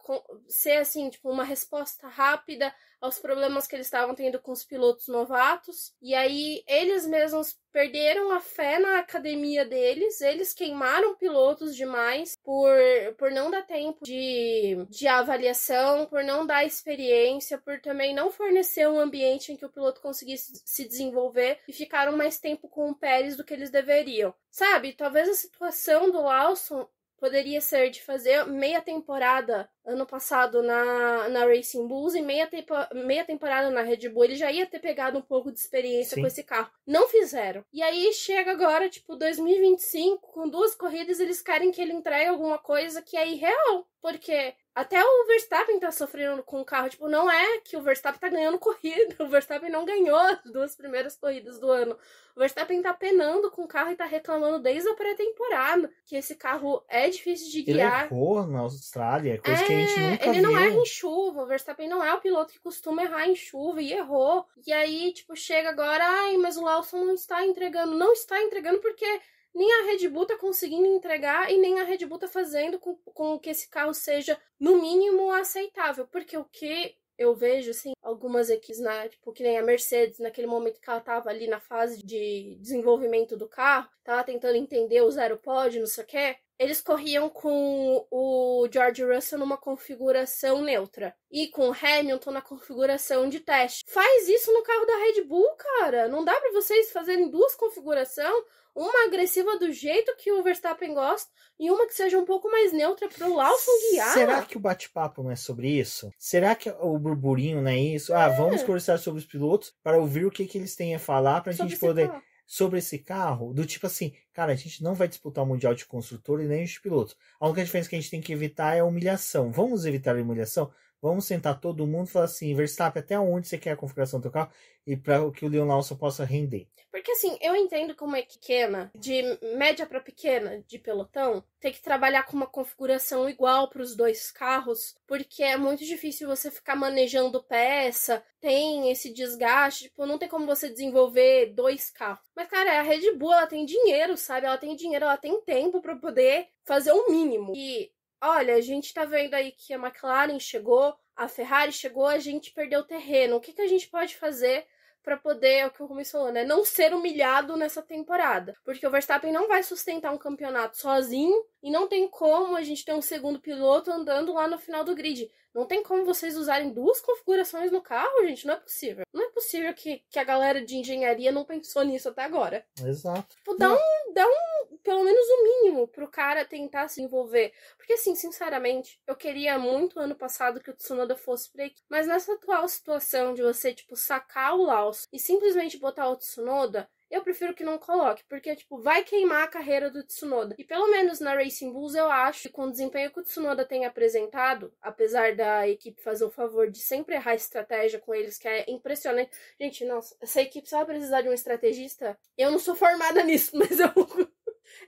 B: ser assim, tipo, uma resposta rápida aos problemas que eles estavam tendo com os pilotos novatos. E aí eles mesmos perderam a fé na academia deles, eles queimaram pilotos demais por não dar tempo de avaliação, por não dar experiência, por também não fornecer um ambiente em que o piloto conseguisse se desenvolver e ficaram mais tempo com o Pérez do que eles deveriam. Sabe, talvez a situação do Lawson poderia ser de fazer meia temporada ano passado na Racing Bulls e meia temporada na Red Bull. Ele já ia ter pegado um pouco de experiência com esse carro. Não fizeram. E aí chega agora, tipo, 2025, com 2 corridas, eles querem que ele entregue alguma coisa que é irreal. Porque até o Verstappen tá sofrendo com o carro. Tipo, não é que o Verstappen tá ganhando corrida. O Verstappen não ganhou as 2 primeiras corridas do ano. O Verstappen tá penando com o carro e tá reclamando desde a pré-temporada que esse carro é difícil de guiar.
A: Ele errou na Austrália, coisa que a gente nunca
B: ele
A: viu.
B: Não erra em chuva. O Verstappen não é o piloto que costuma errar em chuva e errou. E aí, tipo, chega agora, mas o Lawson não está entregando. Não está entregando porque nem a Red Bull tá conseguindo entregar e nem a Red Bull tá fazendo com que esse carro seja, no mínimo, aceitável. Porque o que eu vejo, assim, algumas equipes, tipo, que nem a Mercedes, naquele momento que ela tava ali na fase de desenvolvimento do carro, tava tentando entender o zero pod, não sei o quê, eles corriam com o George Russell numa configuração neutra e com o Hamilton na configuração de teste. Faz isso no carro da Red Bull, cara. Não dá pra vocês fazerem 2 configurações, uma agressiva do jeito que o Verstappen gosta e uma que seja um pouco mais neutra pro Lawson guiar.
A: Será que o bate-papo não é sobre isso? Será que o burburinho não é isso? Vamos conversar sobre os pilotos para ouvir o que eles têm a falar pra gente poder... Sobre esse carro, do tipo assim, cara, a gente não vai disputar o Mundial de Construtor e nem os pilotos. A única diferença que a gente tem que evitar é a humilhação. Vamos evitar a humilhação? Vamos sentar todo mundo e falar assim, Verstappen, até onde você quer a configuração do teu carro e para que o Leon Lawson possa render.
B: Porque assim, eu entendo como é pequena, de média para pequena, de pelotão, tem que trabalhar com uma configuração igual para os dois carros, porque é muito difícil você ficar manejando peça, tem esse desgaste, tipo, não tem como você desenvolver dois carros. Mas, cara, a Red Bull, ela tem dinheiro, sabe? Ela tem dinheiro, ela tem tempo para poder fazer o mínimo. E, olha, a gente tá vendo aí que a McLaren chegou, a Ferrari chegou, a gente perdeu o terreno. O que a gente pode fazer para poder, é o que o Rumi falou, né, não ser humilhado nessa temporada. Porque o Verstappen não vai sustentar um campeonato sozinho e não tem como a gente ter um segundo piloto andando lá no final do grid. Não tem como vocês usarem duas configurações no carro, gente. Não é possível. Não é possível que a galera de engenharia não pensou nisso até agora.
A: Exato.
B: Tipo, dá um, pelo menos o mínimo pro cara tentar se envolver. Porque, assim, sinceramente, eu queria muito ano passado que o Tsunoda fosse pra equipe. Mas nessa atual situação de você, tipo, sacar o Lawson e simplesmente botar o Tsunoda, eu prefiro que não coloque, porque, tipo, vai queimar a carreira do Tsunoda. E pelo menos na Racing Bulls, eu acho que com o desempenho que o Tsunoda tem apresentado, apesar da equipe fazer o favor de sempre errar a estratégia com eles, que é impressionante. Gente, nossa, essa equipe só vai precisar de um estrategista. Eu não sou formada nisso, mas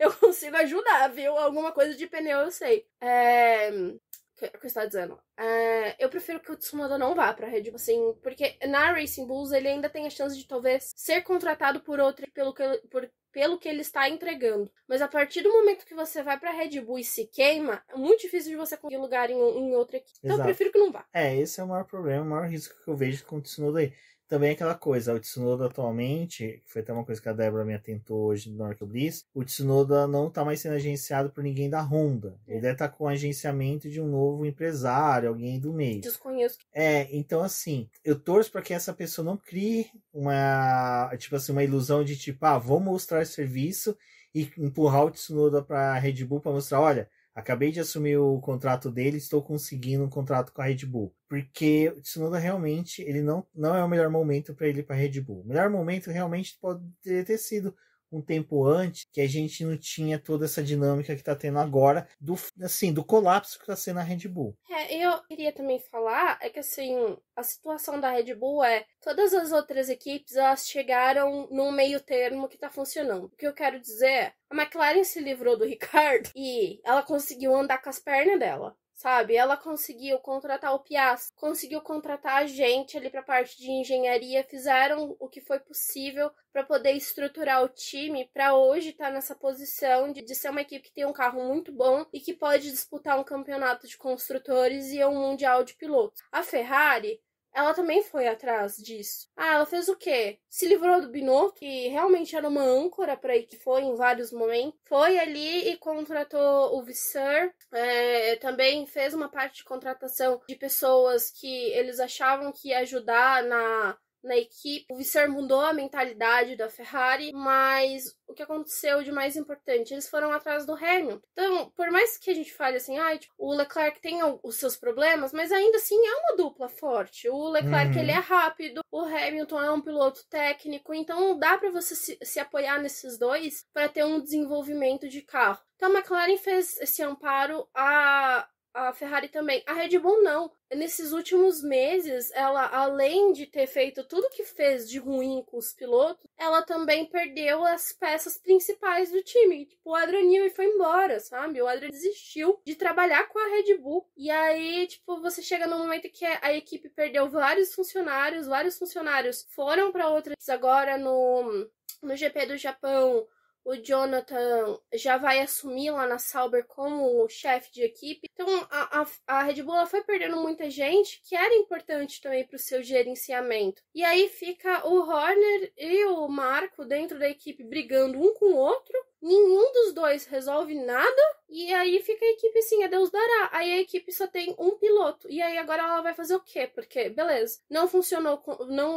B: eu consigo ajudar, viu? Alguma coisa de pneu eu sei. O que eu estava dizendo? Eu prefiro que o Tsunoda não vá pra Red Bull, assim, porque na Racing Bulls ele ainda tem a chance de talvez ser contratado por outra pelo que ele está entregando. Mas a partir do momento que você vai pra Red Bull e se queima, é muito difícil de você conseguir lugar em outra equipe. Então eu prefiro que não vá.
A: Esse é o maior problema, o maior risco que eu vejo com o Tsunoda aí. Também aquela coisa, o Tsunoda atualmente, que foi até uma coisa que a Débora me atentou hoje no Norco Bliss, o Tsunoda não tá mais sendo agenciado por ninguém da Honda. Ele deve estar com o agenciamento de um novo empresário, alguém do meio.
B: Desconheço.
A: Então assim, eu torço para que essa pessoa não crie uma ilusão de tipo, vou mostrar serviço e empurrar o Tsunoda para a Red Bull para mostrar, olha, acabei de assumir o contrato dele, estou conseguindo um contrato com a Red Bull. Porque o Tsunoda realmente, ele não é o melhor momento para ele ir para a Red Bull. O melhor momento realmente pode ter sido um tempo antes, que a gente não tinha toda essa dinâmica que está tendo agora, do colapso que está sendo a Red Bull.
B: Eu queria também falar, que assim, a situação da Red Bull todas as outras equipes, elas chegaram num meio termo que tá funcionando. O que eu quero dizer é, a McLaren se livrou do Ricciardo e ela conseguiu andar com as pernas dela. Sabe? Ela conseguiu contratar o Piastri, conseguiu contratar a gente ali pra parte de engenharia, fizeram o que foi possível para poder estruturar o time para hoje estar nessa posição de ser uma equipe que tem um carro muito bom e que pode disputar um campeonato de construtores e um mundial de pilotos. A Ferrari, ela também foi atrás disso. Ela fez o quê? Se livrou do Binotto, que realmente era uma âncora para aí, que foi em vários momentos. Foi ali e contratou o Visser. Também fez uma parte de contratação de pessoas que eles achavam que ia ajudar na equipe. O Visser mudou a mentalidade da Ferrari, mas o que aconteceu de mais importante? Eles foram atrás do Hamilton. Então, por mais que a gente fale assim, o Leclerc tem os seus problemas, mas ainda assim é uma dupla forte. O Leclerc, ele é rápido, o Hamilton é um piloto técnico, então dá para você se apoiar nesses dois para ter um desenvolvimento de carro. Então, a McLaren fez esse amparo, a Ferrari também. A Red Bull não. Nesses últimos meses, ela, além de ter feito tudo que fez de ruim com os pilotos, ela também perdeu as peças principais do time. Tipo, o Adrian Newey foi embora, sabe? O Adrian desistiu de trabalhar com a Red Bull. E aí, tipo, você chega num momento que a equipe perdeu vários funcionários foram para outras. Agora no GP do Japão, o Jonathan já vai assumir lá na Sauber como chefe de equipe. Então, a Red Bull foi perdendo muita gente que era importante também para o seu gerenciamento. E aí fica o Horner e o Marco dentro da equipe brigando um com o outro. Nenhum dos dois resolve nada. E aí fica a equipe assim, a Deus dará. Aí a equipe só tem um piloto. E aí agora ela vai fazer o quê? Porque, beleza, não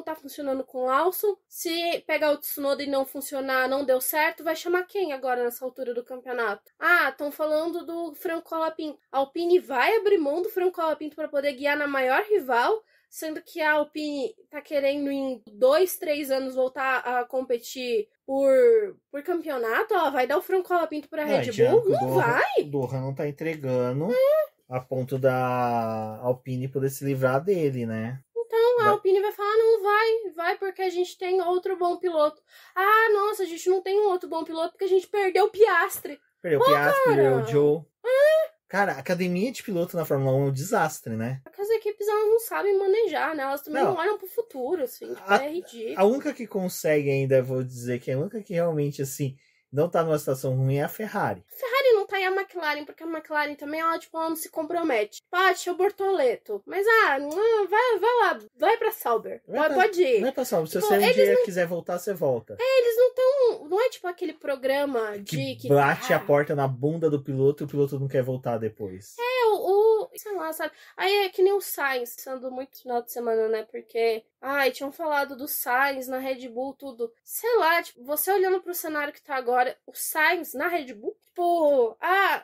B: tá funcionando com o Lawson. Se pegar o Tsunoda e não funcionar, não deu certo, vai chamar quem agora nessa altura do campeonato? estão falando do Franco Colapinto. A Alpine vai abrir mão do Franco Colapinto para poder guiar na maior rival, sendo que a Alpine tá querendo em 2, 3 anos voltar a competir por campeonato. Ela vai dar o Franco Colapinto pra Red Bull? Não vai!
A: O Doha não tá entregando a ponto da Alpine poder se livrar dele, né?
B: Então a Alpine vai falar, não vai porque a gente tem outro bom piloto. Ah, nossa, a gente não tem um outro bom piloto porque a gente perdeu o Piastri.
A: Perdeu o Piastri, perdeu o Joe. Cara, a academia de piloto na Fórmula 1 é um desastre, né?
B: Porque as equipes, elas não sabem manejar, né? Elas também não olham pro futuro, assim. É ridículo.
A: A única que consegue ainda, vou dizer que a única que realmente, assim, não tá numa situação ruim é a Ferrari.
B: Ferrari não tá aí a McLaren, porque a McLaren também, ela não se compromete. Pode, é o Bortoleto. Mas, vai lá, vai pra Sauber. Pode ir.
A: Vai pra Sauber. Se você um dia quiser voltar, você volta.
B: Eles não estão... Não é tipo aquele programa
A: que bate a porta na bunda do piloto e o piloto não quer voltar depois.
B: Sei lá, sabe? Aí é que nem o Sainz, sendo muito final de semana, né? Porque, tinham falado do Sainz na Red Bull, tudo. Sei lá, tipo, você olhando pro cenário que tá agora, o Sainz na Red Bull, tipo,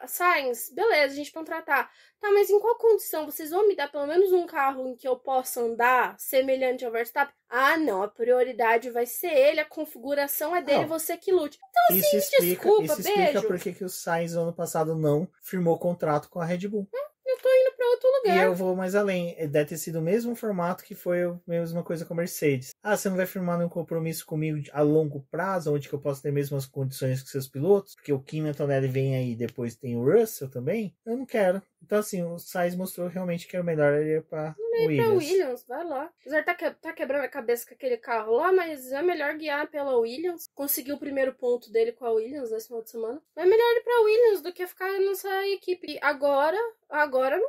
B: Sainz, beleza, a gente contratar. Tá, mas em qual condição? Vocês vão me dar pelo menos um carro em que eu possa andar semelhante ao Verstappen? Não, a prioridade vai ser ele, a configuração é dele, você que lute. Então, assim, desculpa,
A: isso explica por que o Sainz, ano passado, não firmou contrato com a Red Bull.
B: Eu tô indo pra outro lugar.
A: E eu vou mais além. Deve ter sido o mesmo formato que foi a mesma coisa com a Mercedes. Você não vai firmar nenhum compromisso comigo a longo prazo, onde que eu posso ter mesmas condições que seus pilotos? Porque o Kimi Antonelli vem aí, depois tem o Russell também. Eu não quero. Então, assim, o Sainz mostrou realmente que era o melhor ali pra
B: Williams. Vai lá. Apesar de tá quebrando a cabeça com aquele carro lá, mas é melhor guiar pela Williams. Conseguiu o primeiro ponto dele com a Williams nesse final de semana. É melhor ir pra Williams do que ficar nessa equipe. E agora não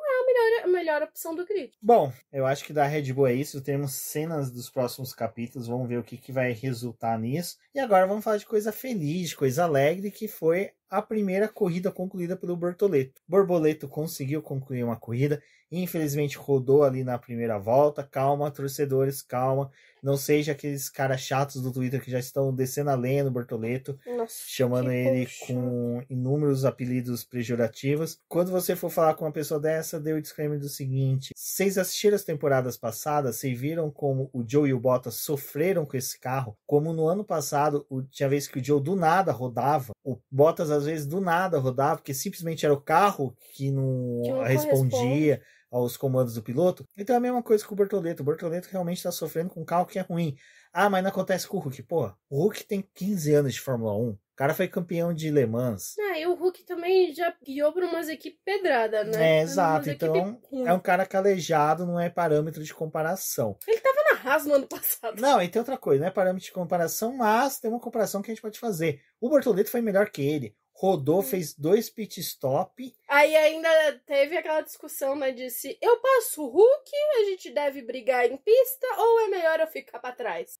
B: é a melhor opção do grid.
A: Bom, eu acho que da Red Bull é isso. Temos cenas dos próximos capítulos. Vamos ver o que vai resultar nisso. E agora vamos falar de coisa feliz, de coisa alegre, que foi a primeira corrida concluída pelo Bortoleto. Borboleto conseguiu concluir uma corrida. Infelizmente rodou ali na primeira volta. Calma, torcedores, calma. Não seja aqueles caras chatos do Twitter que já estão descendo a lenha no Bortoleto, chamando ele com inúmeros apelidos pejorativos. Quando você for falar com uma pessoa dessa, dê o disclaimer do seguinte: vocês assistiram as temporadas passadas, vocês viram como o Joe e o Bottas sofreram com esse carro, como no ano passado tinha vez que o Joe do nada rodava, o Bottas às vezes do nada rodava, porque simplesmente era o carro que não respondia aos comandos do piloto. Então é a mesma coisa com o Bortoleto. O Bortoleto realmente está sofrendo com um carro que é ruim. Mas não acontece com o Hulk. Pô, o Hulk tem 15 anos de Fórmula 1. O cara foi campeão de Le Mans.
B: E o Hulk também já guiou para umas equipes pedrada, né?
A: Exato. Então é um cara calejado, não é parâmetro de comparação.
B: Ele tava na Haas no ano passado.
A: Não, e tem outra coisa, não é parâmetro de comparação, mas tem uma comparação que a gente pode fazer. O Bortoleto foi melhor que ele. Rodou, fez 2 pit stop.
B: Aí ainda teve aquela discussão, né? De se eu passo o Hulk, a gente deve brigar em pista ou é melhor eu ficar pra trás?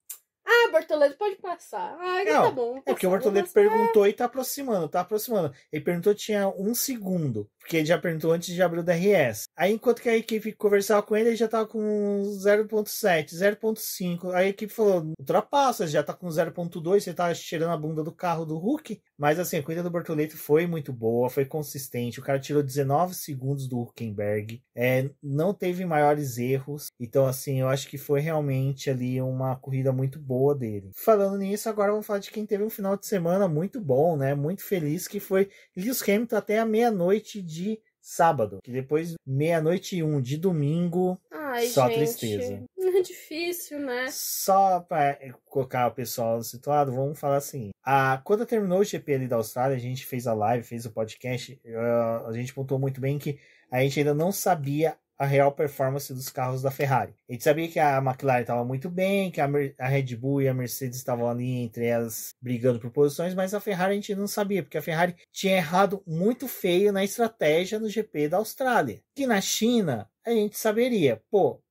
B: Bortoleto pode passar. Tá bom.
A: Porque o Bortoleto perguntou e tá aproximando. Ele perguntou tinha 1 segundo. Porque ele já perguntou antes de abrir o DRS. Aí, enquanto que a equipe conversava com ele já tava com 0.7, 0.5. Aí a equipe falou, ultrapassa, já tá com 0.2, você tá cheirando a bunda do carro do Hulk. Mas assim, a corrida do Bortoleto foi muito boa, foi consistente. O cara tirou 19 segundos do Hülkenberg. Não teve maiores erros. Então, assim, eu acho que foi realmente ali uma corrida muito boa dele. Falando nisso, agora vamos falar de quem teve um final de semana muito bom, né? Muito feliz, que foi Lewis Hamilton até a meia-noite de sábado. Que depois, 00:01 de domingo, só
B: gente,
A: tristeza.
B: É difícil, né?
A: Só para colocar o pessoal situado, vamos falar assim. Quando terminou o GP ali da Austrália, a gente fez a live, fez o podcast, a gente pontuou muito bem que a gente ainda não sabia a real performance dos carros da Ferrari. A gente sabia que a McLaren estava muito bem, que a Red Bull e a Mercedes estavam ali entre elas brigando por posições, mas a Ferrari a gente não sabia, porque a Ferrari tinha errado muito feio na estratégia no GP da Austrália. Que na China a gente saberia,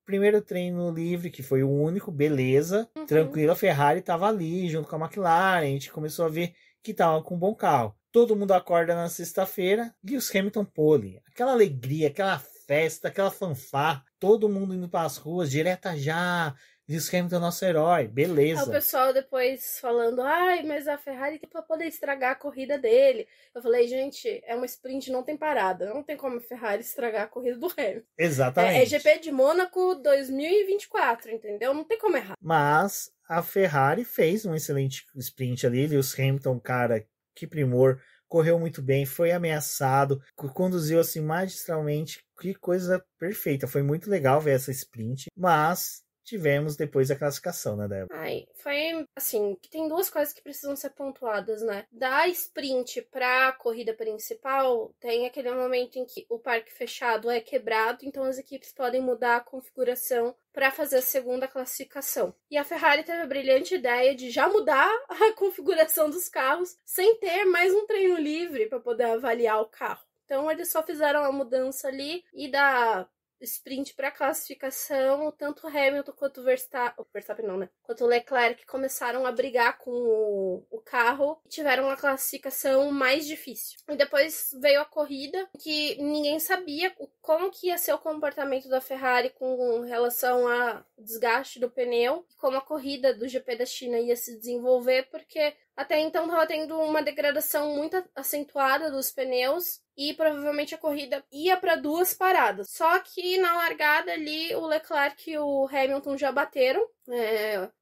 A: primeiro treino livre, que foi o único, beleza, tranquilo, a Ferrari estava ali junto com a McLaren, a gente começou a ver que estava com um bom carro. Todo mundo acorda na sexta-feira, Lewis Hamilton pole, aquela alegria, aquela festa, aquela fanfarra, todo mundo indo para as ruas, direta já, Lewis Hamilton é nosso herói, beleza.
B: O pessoal depois falando, mas a Ferrari tem para poder estragar a corrida dele. Eu falei, gente, é uma sprint, não tem parada, não tem como a Ferrari estragar a corrida do Hamilton.
A: Exatamente.
B: É GP de Mônaco 2024, entendeu? Não tem como errar.
A: Mas a Ferrari fez um excelente sprint ali, Lewis Hamilton, cara, que primor, correu muito bem, foi ameaçado, conduziu assim magistralmente, que coisa perfeita, foi muito legal ver essa sprint, mas tivemos depois a classificação, né, Débora?
B: Foi assim, que tem duas coisas que precisam ser pontuadas, né? Da sprint pra corrida principal, tem aquele momento em que o parque fechado é quebrado, então as equipes podem mudar a configuração para fazer a segunda classificação. E a Ferrari teve a brilhante ideia de já mudar a configuração dos carros sem ter mais um treino livre para poder avaliar o carro. Então eles só fizeram a mudança ali e da sprint para classificação, tanto Hamilton quanto Verstappen não, né? Quanto Leclerc começaram a brigar com o carro e tiveram uma classificação mais difícil. E depois veio a corrida, que ninguém sabia como que ia ser o comportamento da Ferrari com relação ao desgaste do pneu, e como a corrida do GP da China ia se desenvolver, porque até então estava tendo uma degradação muito acentuada dos pneus e provavelmente a corrida ia para 2 paradas. Só que na largada ali o Leclerc e o Hamilton já bateram.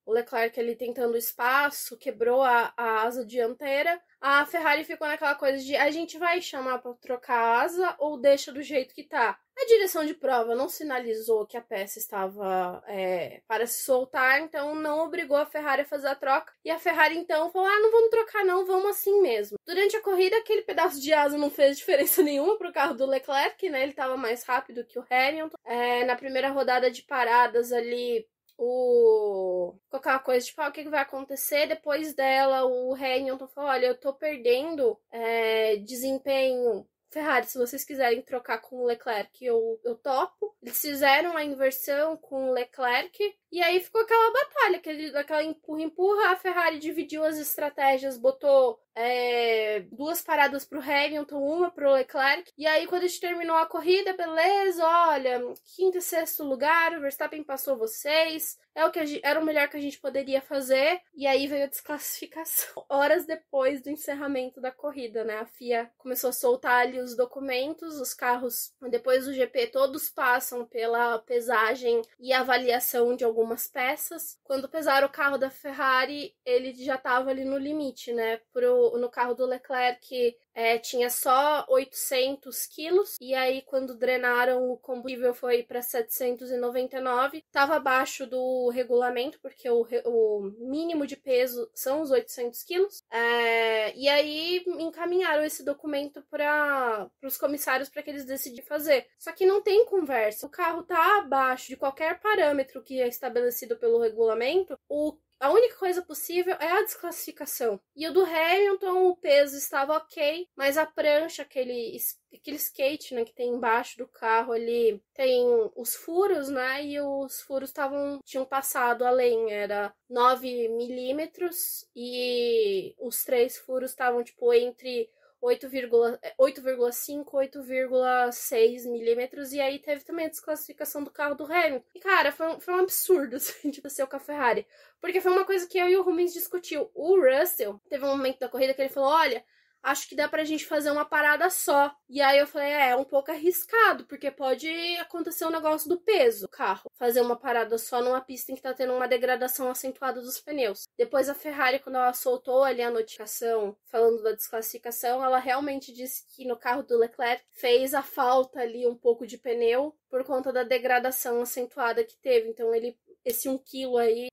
B: O Leclerc ali tentando espaço, quebrou a asa dianteira. A Ferrari ficou naquela coisa de a gente vai chamar para trocar a asa ou deixa do jeito que tá. A direção de prova não sinalizou que a peça estava para se soltar, então não obrigou a Ferrari a fazer a troca. E a Ferrari então falou, não vamos trocar não, vamos assim mesmo. Durante a corrida, aquele pedaço de asa não fez diferença nenhuma pro carro do Leclerc, né? Ele estava mais rápido que o Hamilton. Na primeira rodada de paradas ali, com aquela coisa, tipo, o que vai acontecer? Depois dela, o Hamilton falou, olha, eu tô perdendo desempenho. Ferrari, se vocês quiserem trocar com o Leclerc, eu topo. Eles fizeram a inversão com o Leclerc. E aí ficou aquela batalha, aquela empurra-empurra. A Ferrari dividiu as estratégias, botou 2 paradas pro Hamilton, 1 pro Leclerc. E aí, quando a gente terminou a corrida, beleza, olha, 5º e 6º lugar, o Verstappen passou vocês. Era o melhor que a gente poderia fazer. E aí veio a desclassificação. Horas depois do encerramento da corrida, né? A FIA começou a soltar ali os documentos, os carros, depois do GP, todos passam pela pesagem e avaliação de algumas peças. Quando pesaram o carro da Ferrari, ele já estava ali no limite, né? No carro do Leclerc tinha só 800 quilos, e aí quando drenaram o combustível foi para 799, estava abaixo do regulamento, porque o mínimo de peso são os 800 quilos, e aí encaminharam esse documento para os comissários para que eles decidissem fazer. Só que não tem conversa, o carro está abaixo de qualquer parâmetro que é estabelecido pelo regulamento, a única coisa possível é a desclassificação. E o do Hamilton, o peso estava ok, mas a prancha, aquele skate, né, que tem embaixo do carro ali, tem os furos, né, e os furos tinham passado além, era 9 milímetros, e os 3 furos estavam, tipo, entre 8,5 e 8,6 milímetros, e aí teve também a desclassificação do carro do Hamilton. E, cara, foi um absurdo, assim, de ser com a Ferrari. Porque foi uma coisa que eu e o Rubens discutiu. O Russell teve um momento da corrida que ele falou, olha, acho que dá pra gente fazer uma parada só. E aí eu falei, é um pouco arriscado, porque pode acontecer um negócio do peso do carro. Fazer uma parada só numa pista em que tá tendo uma degradação acentuada dos pneus. Depois a Ferrari, quando ela soltou ali a notificação falando da desclassificação, ela realmente disse que no carro do Leclerc fez a falta ali um pouco de pneu por conta da degradação acentuada que teve. Então esse 1 quilo aí,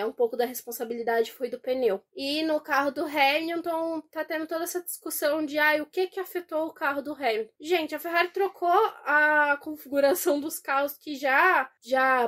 B: um pouco da responsabilidade foi do pneu. E no carro do Hamilton, tá tendo toda essa discussão de o que afetou o carro do Hamilton. Gente, a Ferrari trocou a configuração dos carros, que já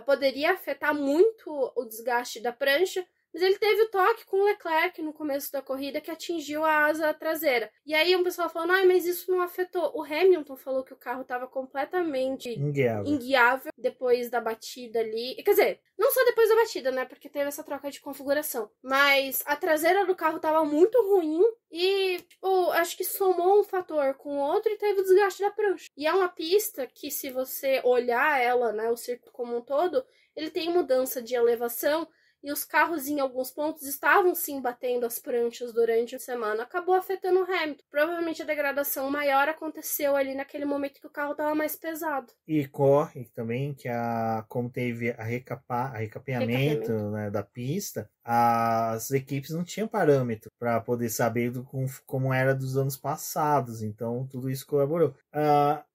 B: poderia afetar muito o desgaste da prancha, mas ele teve o toque com o Leclerc no começo da corrida que atingiu a asa traseira. E aí o pessoal falou, mas isso não afetou. O Hamilton falou que o carro estava completamente inguiável depois da batida ali. Quer dizer, não só depois da batida, né? Porque teve essa troca de configuração. Mas a traseira do carro estava muito ruim e, acho que somou um fator com o outro e teve o desgaste da prancha. E é uma pista que, se você olhar ela, né, o circuito como um todo, ele tem mudança de elevação. e os carros em alguns pontos estavam sim batendo as pranchas durante a semana, acabou afetando o Hamilton. Provavelmente a degradação maior aconteceu ali naquele momento que o carro estava mais pesado.
A: E corre também que como teve recapeamento, né, da pista, as equipes não tinham parâmetro para poder saber como era dos anos passados, então tudo isso colaborou.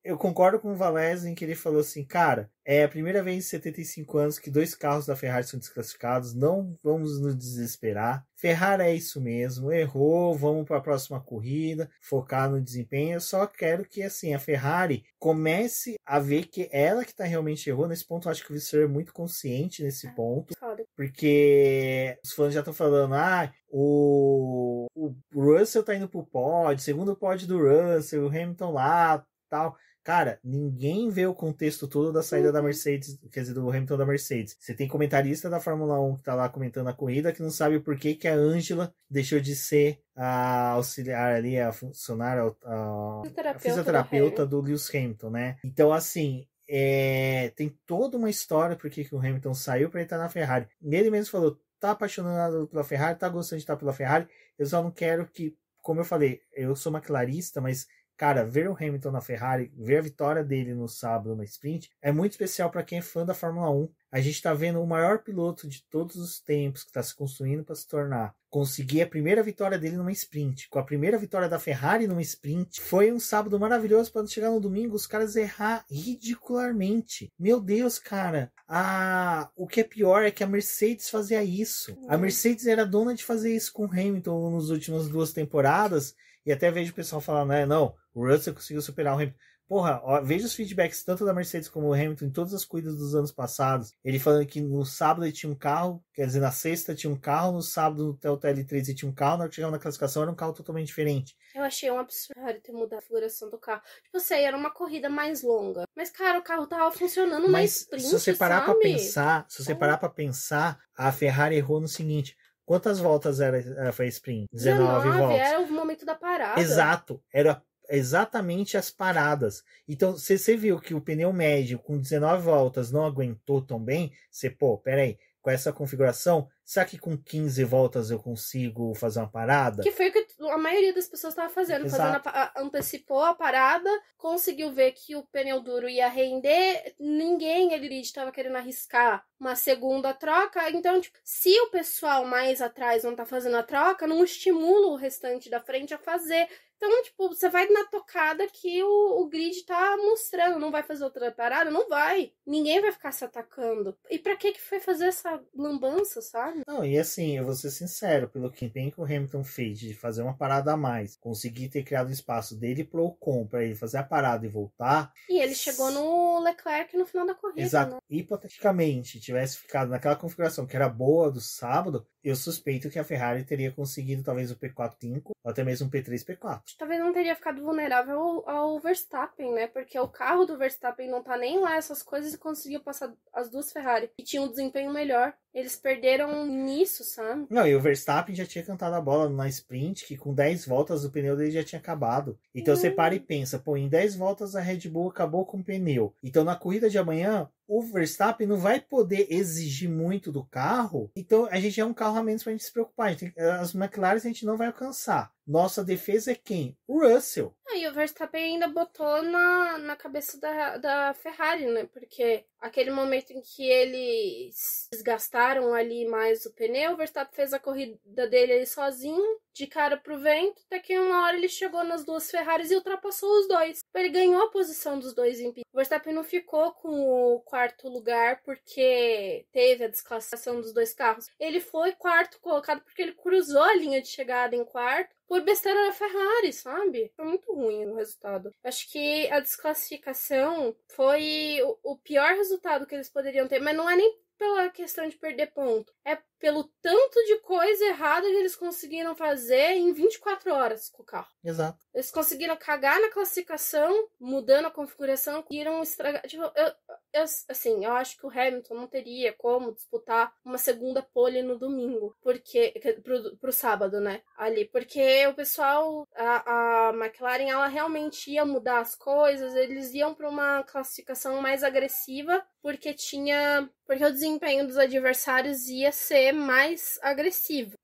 A: Eu concordo com o Valese em que ele falou assim, cara, é a primeira vez em 75 anos que 2 carros da Ferrari são desclassificados, não vamos nos desesperar. Ferrari é isso mesmo, errou, vamos para a próxima corrida, focar no desempenho. Eu só quero que assim a Ferrari comece a ver que ela que realmente errou. Nesse ponto, eu acho que o Visser é muito consciente nesse ponto, porque os fãs já estão falando, o Russell tá indo pro pódio, segundo pódio do Russell, o Hamilton lá, tal. Cara, ninguém vê o contexto todo da saída da Mercedes, quer dizer, do Hamilton da Mercedes. Você tem comentarista da Fórmula 1 que tá lá comentando a corrida, que não sabe por que a Ângela deixou de ser a auxiliar ali, a funcionária, a fisioterapeuta do Lewis Hamilton, né? Então, assim, tem toda uma história por que o Hamilton saiu para ele estar na Ferrari. Ele mesmo falou, tá apaixonado pela Ferrari, tá gostando de estar pela Ferrari, eu só não quero que, como eu falei, eu sou McLarista, mas cara, ver o Hamilton na Ferrari, ver a vitória dele no sábado na sprint, é muito especial para quem é fã da Fórmula 1. A gente está vendo o maior piloto de todos os tempos que está se construindo para se tornar. Conseguir a primeira vitória dele numa sprint. Com a primeira vitória da Ferrari numa sprint. Foi um sábado maravilhoso para chegar no domingo os caras errar ridicularmente. Meu Deus, cara. O que é pior é que a Mercedes fazia isso. A Mercedes era dona de fazer isso com o Hamilton nas últimas 2 temporadas. E até vejo o pessoal falar, não, o Russell conseguiu superar o Hamilton. Porra, veja os feedbacks tanto da Mercedes como o Hamilton em todas as corridas dos anos passados. Ele falando que no sábado ele tinha um carro, quer dizer, na sexta tinha um carro, no sábado no TL3 ele tinha um carro, na hora que chegava na classificação era um carro totalmente diferente.
B: Eu achei um absurdo ter mudado a configuração do carro. Tipo assim, era uma corrida mais longa. Mas, cara, o carro tava funcionando na sprint,
A: se você parar pra pensar, a Ferrari errou no seguinte. Quantas voltas foi a sprint? 19 voltas.
B: Era o momento da parada.
A: Exato. Era exatamente as paradas. Então, se você viu que o pneu médio com 19 voltas não aguentou tão bem, você, peraí, com essa configuração, será que com 15 voltas eu consigo fazer uma parada?
B: Que foi o que a maioria das pessoas estava fazendo. Antecipou a parada, conseguiu ver que o pneu duro ia render, ninguém ali estava querendo arriscar uma segunda troca. Então, tipo, se o pessoal mais atrás não tá fazendo a troca, não estimula o restante da frente a fazer. Então, tipo, você vai na tocada que o grid tá mostrando. Não vai fazer outra parada? Não vai. Ninguém vai ficar se atacando. E pra que foi fazer essa lambança, sabe?
A: Não, e assim, eu vou ser sincero, pelo que o Hamilton fez de fazer uma parada a mais, conseguir ter criado um espaço dele pro Ocon, pra ele fazer a parada e voltar.
B: E ele chegou no Leclerc no final da corrida.
A: Exato.
B: Né?
A: Hipoteticamente, tivesse ficado naquela configuração que era boa do sábado, eu suspeito que a Ferrari teria conseguido talvez o P4-5 ou até mesmo o P3-P4.
B: Talvez não teria ficado vulnerável ao Verstappen, né? Porque o carro do Verstappen não tá nem lá essas coisas e conseguiu passar as 2 Ferrari. E tinha um desempenho melhor. Eles perderam nisso, sabe?
A: Não, e o Verstappen já tinha cantado a bola na sprint, que com 10 voltas o pneu dele já tinha acabado. Então você para e pensa, em 10 voltas a Red Bull acabou com o pneu. Então na corrida de amanhã, o Verstappen não vai poder exigir muito do carro. Então a gente é um carro a menos pra gente se preocupar. As McLaren a gente não vai alcançar. Nossa defesa é quem? O Russell.
B: E o Verstappen ainda botou na cabeça da Ferrari, né? Porque aquele momento em que eles desgastaram ali mais o pneu, o Verstappen fez a corrida dele ali sozinho, de cara pro vento, até que uma hora ele chegou nas 2 Ferraris e ultrapassou os 2. Ele ganhou a posição dos 2 em pista. O Verstappen não ficou com o 4º lugar porque teve a desclassificação dos 2 carros. Ele foi 4º colocado porque ele cruzou a linha de chegada em 4º por besteira da Ferrari, sabe? Foi muito ruim o resultado. Acho que a desclassificação foi o pior resultado que eles poderiam ter, mas não é nem pela questão de perder ponto. É pelo tanto de coisa errada que eles conseguiram fazer em 24 horas com o carro.
A: Exato.
B: Eles conseguiram cagar na classificação, mudando a configuração, conseguiram estragar. Tipo, eu acho que o Hamilton não teria como disputar uma segunda pole no domingo, porque pro sábado, né? Ali, porque o pessoal, a McLaren, ela realmente ia mudar as coisas, eles iam para uma classificação mais agressiva, porque o desempenho dos adversários ia ser mais agressivo.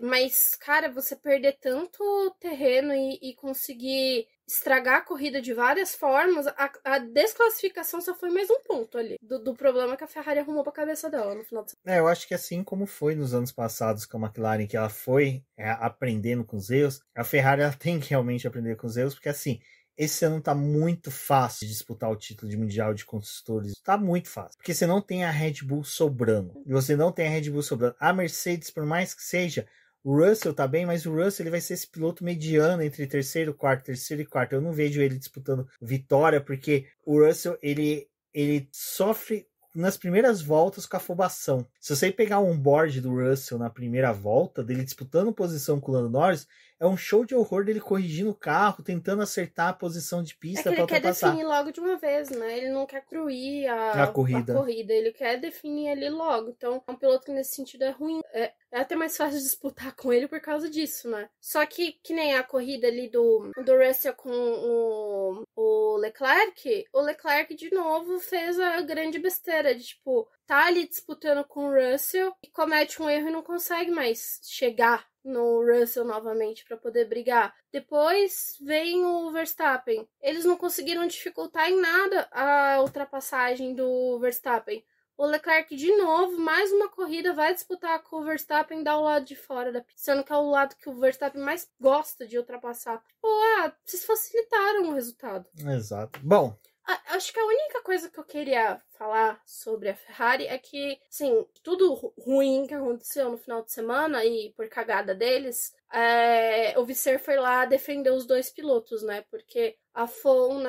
B: Mas, cara, você perder tanto terreno e conseguir estragar a corrida de várias formas, a desclassificação só foi mais um ponto ali do problema que a Ferrari arrumou pra cabeça dela no final de semana.
A: Eu acho que assim como foi nos anos passados com a McLaren, que ela foi aprendendo com os erros, a Ferrari ela tem que realmente aprender com os erros, porque assim, esse ano tá muito fácil de disputar o título de Mundial de Construtores. Tá muito fácil. Porque você não tem a Red Bull sobrando. E você não tem a Red Bull sobrando. A Mercedes, por mais que seja, o Russell tá bem, mas o Russell ele vai ser esse piloto mediano entre terceiro e quarto. Eu não vejo ele disputando vitória, porque o Russell, ele sofre nas primeiras voltas com a afobação. Se você pegar um board do Russell na primeira volta, dele disputando posição com o Lando Norris, é um show de horror dele corrigindo o carro, tentando acertar a posição de pista para ultrapassar.
B: Ele quer definir logo de uma vez, né? Ele não quer cruir a corrida. Ele quer definir ali logo. Então, é um piloto que nesse sentido é ruim. É até mais fácil de disputar com ele por causa disso, né? Só que nem a corrida ali do Russell com o Leclerc, o Leclerc de novo fez a grande besteira de, tipo, tá ali disputando com o Russell e comete um erro e não consegue mais chegar no Russell novamente para poder brigar. Depois vem o Verstappen. Eles não conseguiram dificultar em nada a ultrapassagem do Verstappen. O Leclerc, de novo, mais uma corrida, vai disputar com o Verstappen do lado de fora da pista, sendo que é o lado que o Verstappen mais gosta de ultrapassar. Vocês facilitaram o resultado.
A: Exato. Bom,
B: acho que a única coisa que eu queria falar sobre a Ferrari é que, assim, tudo ruim que aconteceu no final de semana e por cagada deles, o Visser foi lá defender os dois pilotos, né? Porque a FOM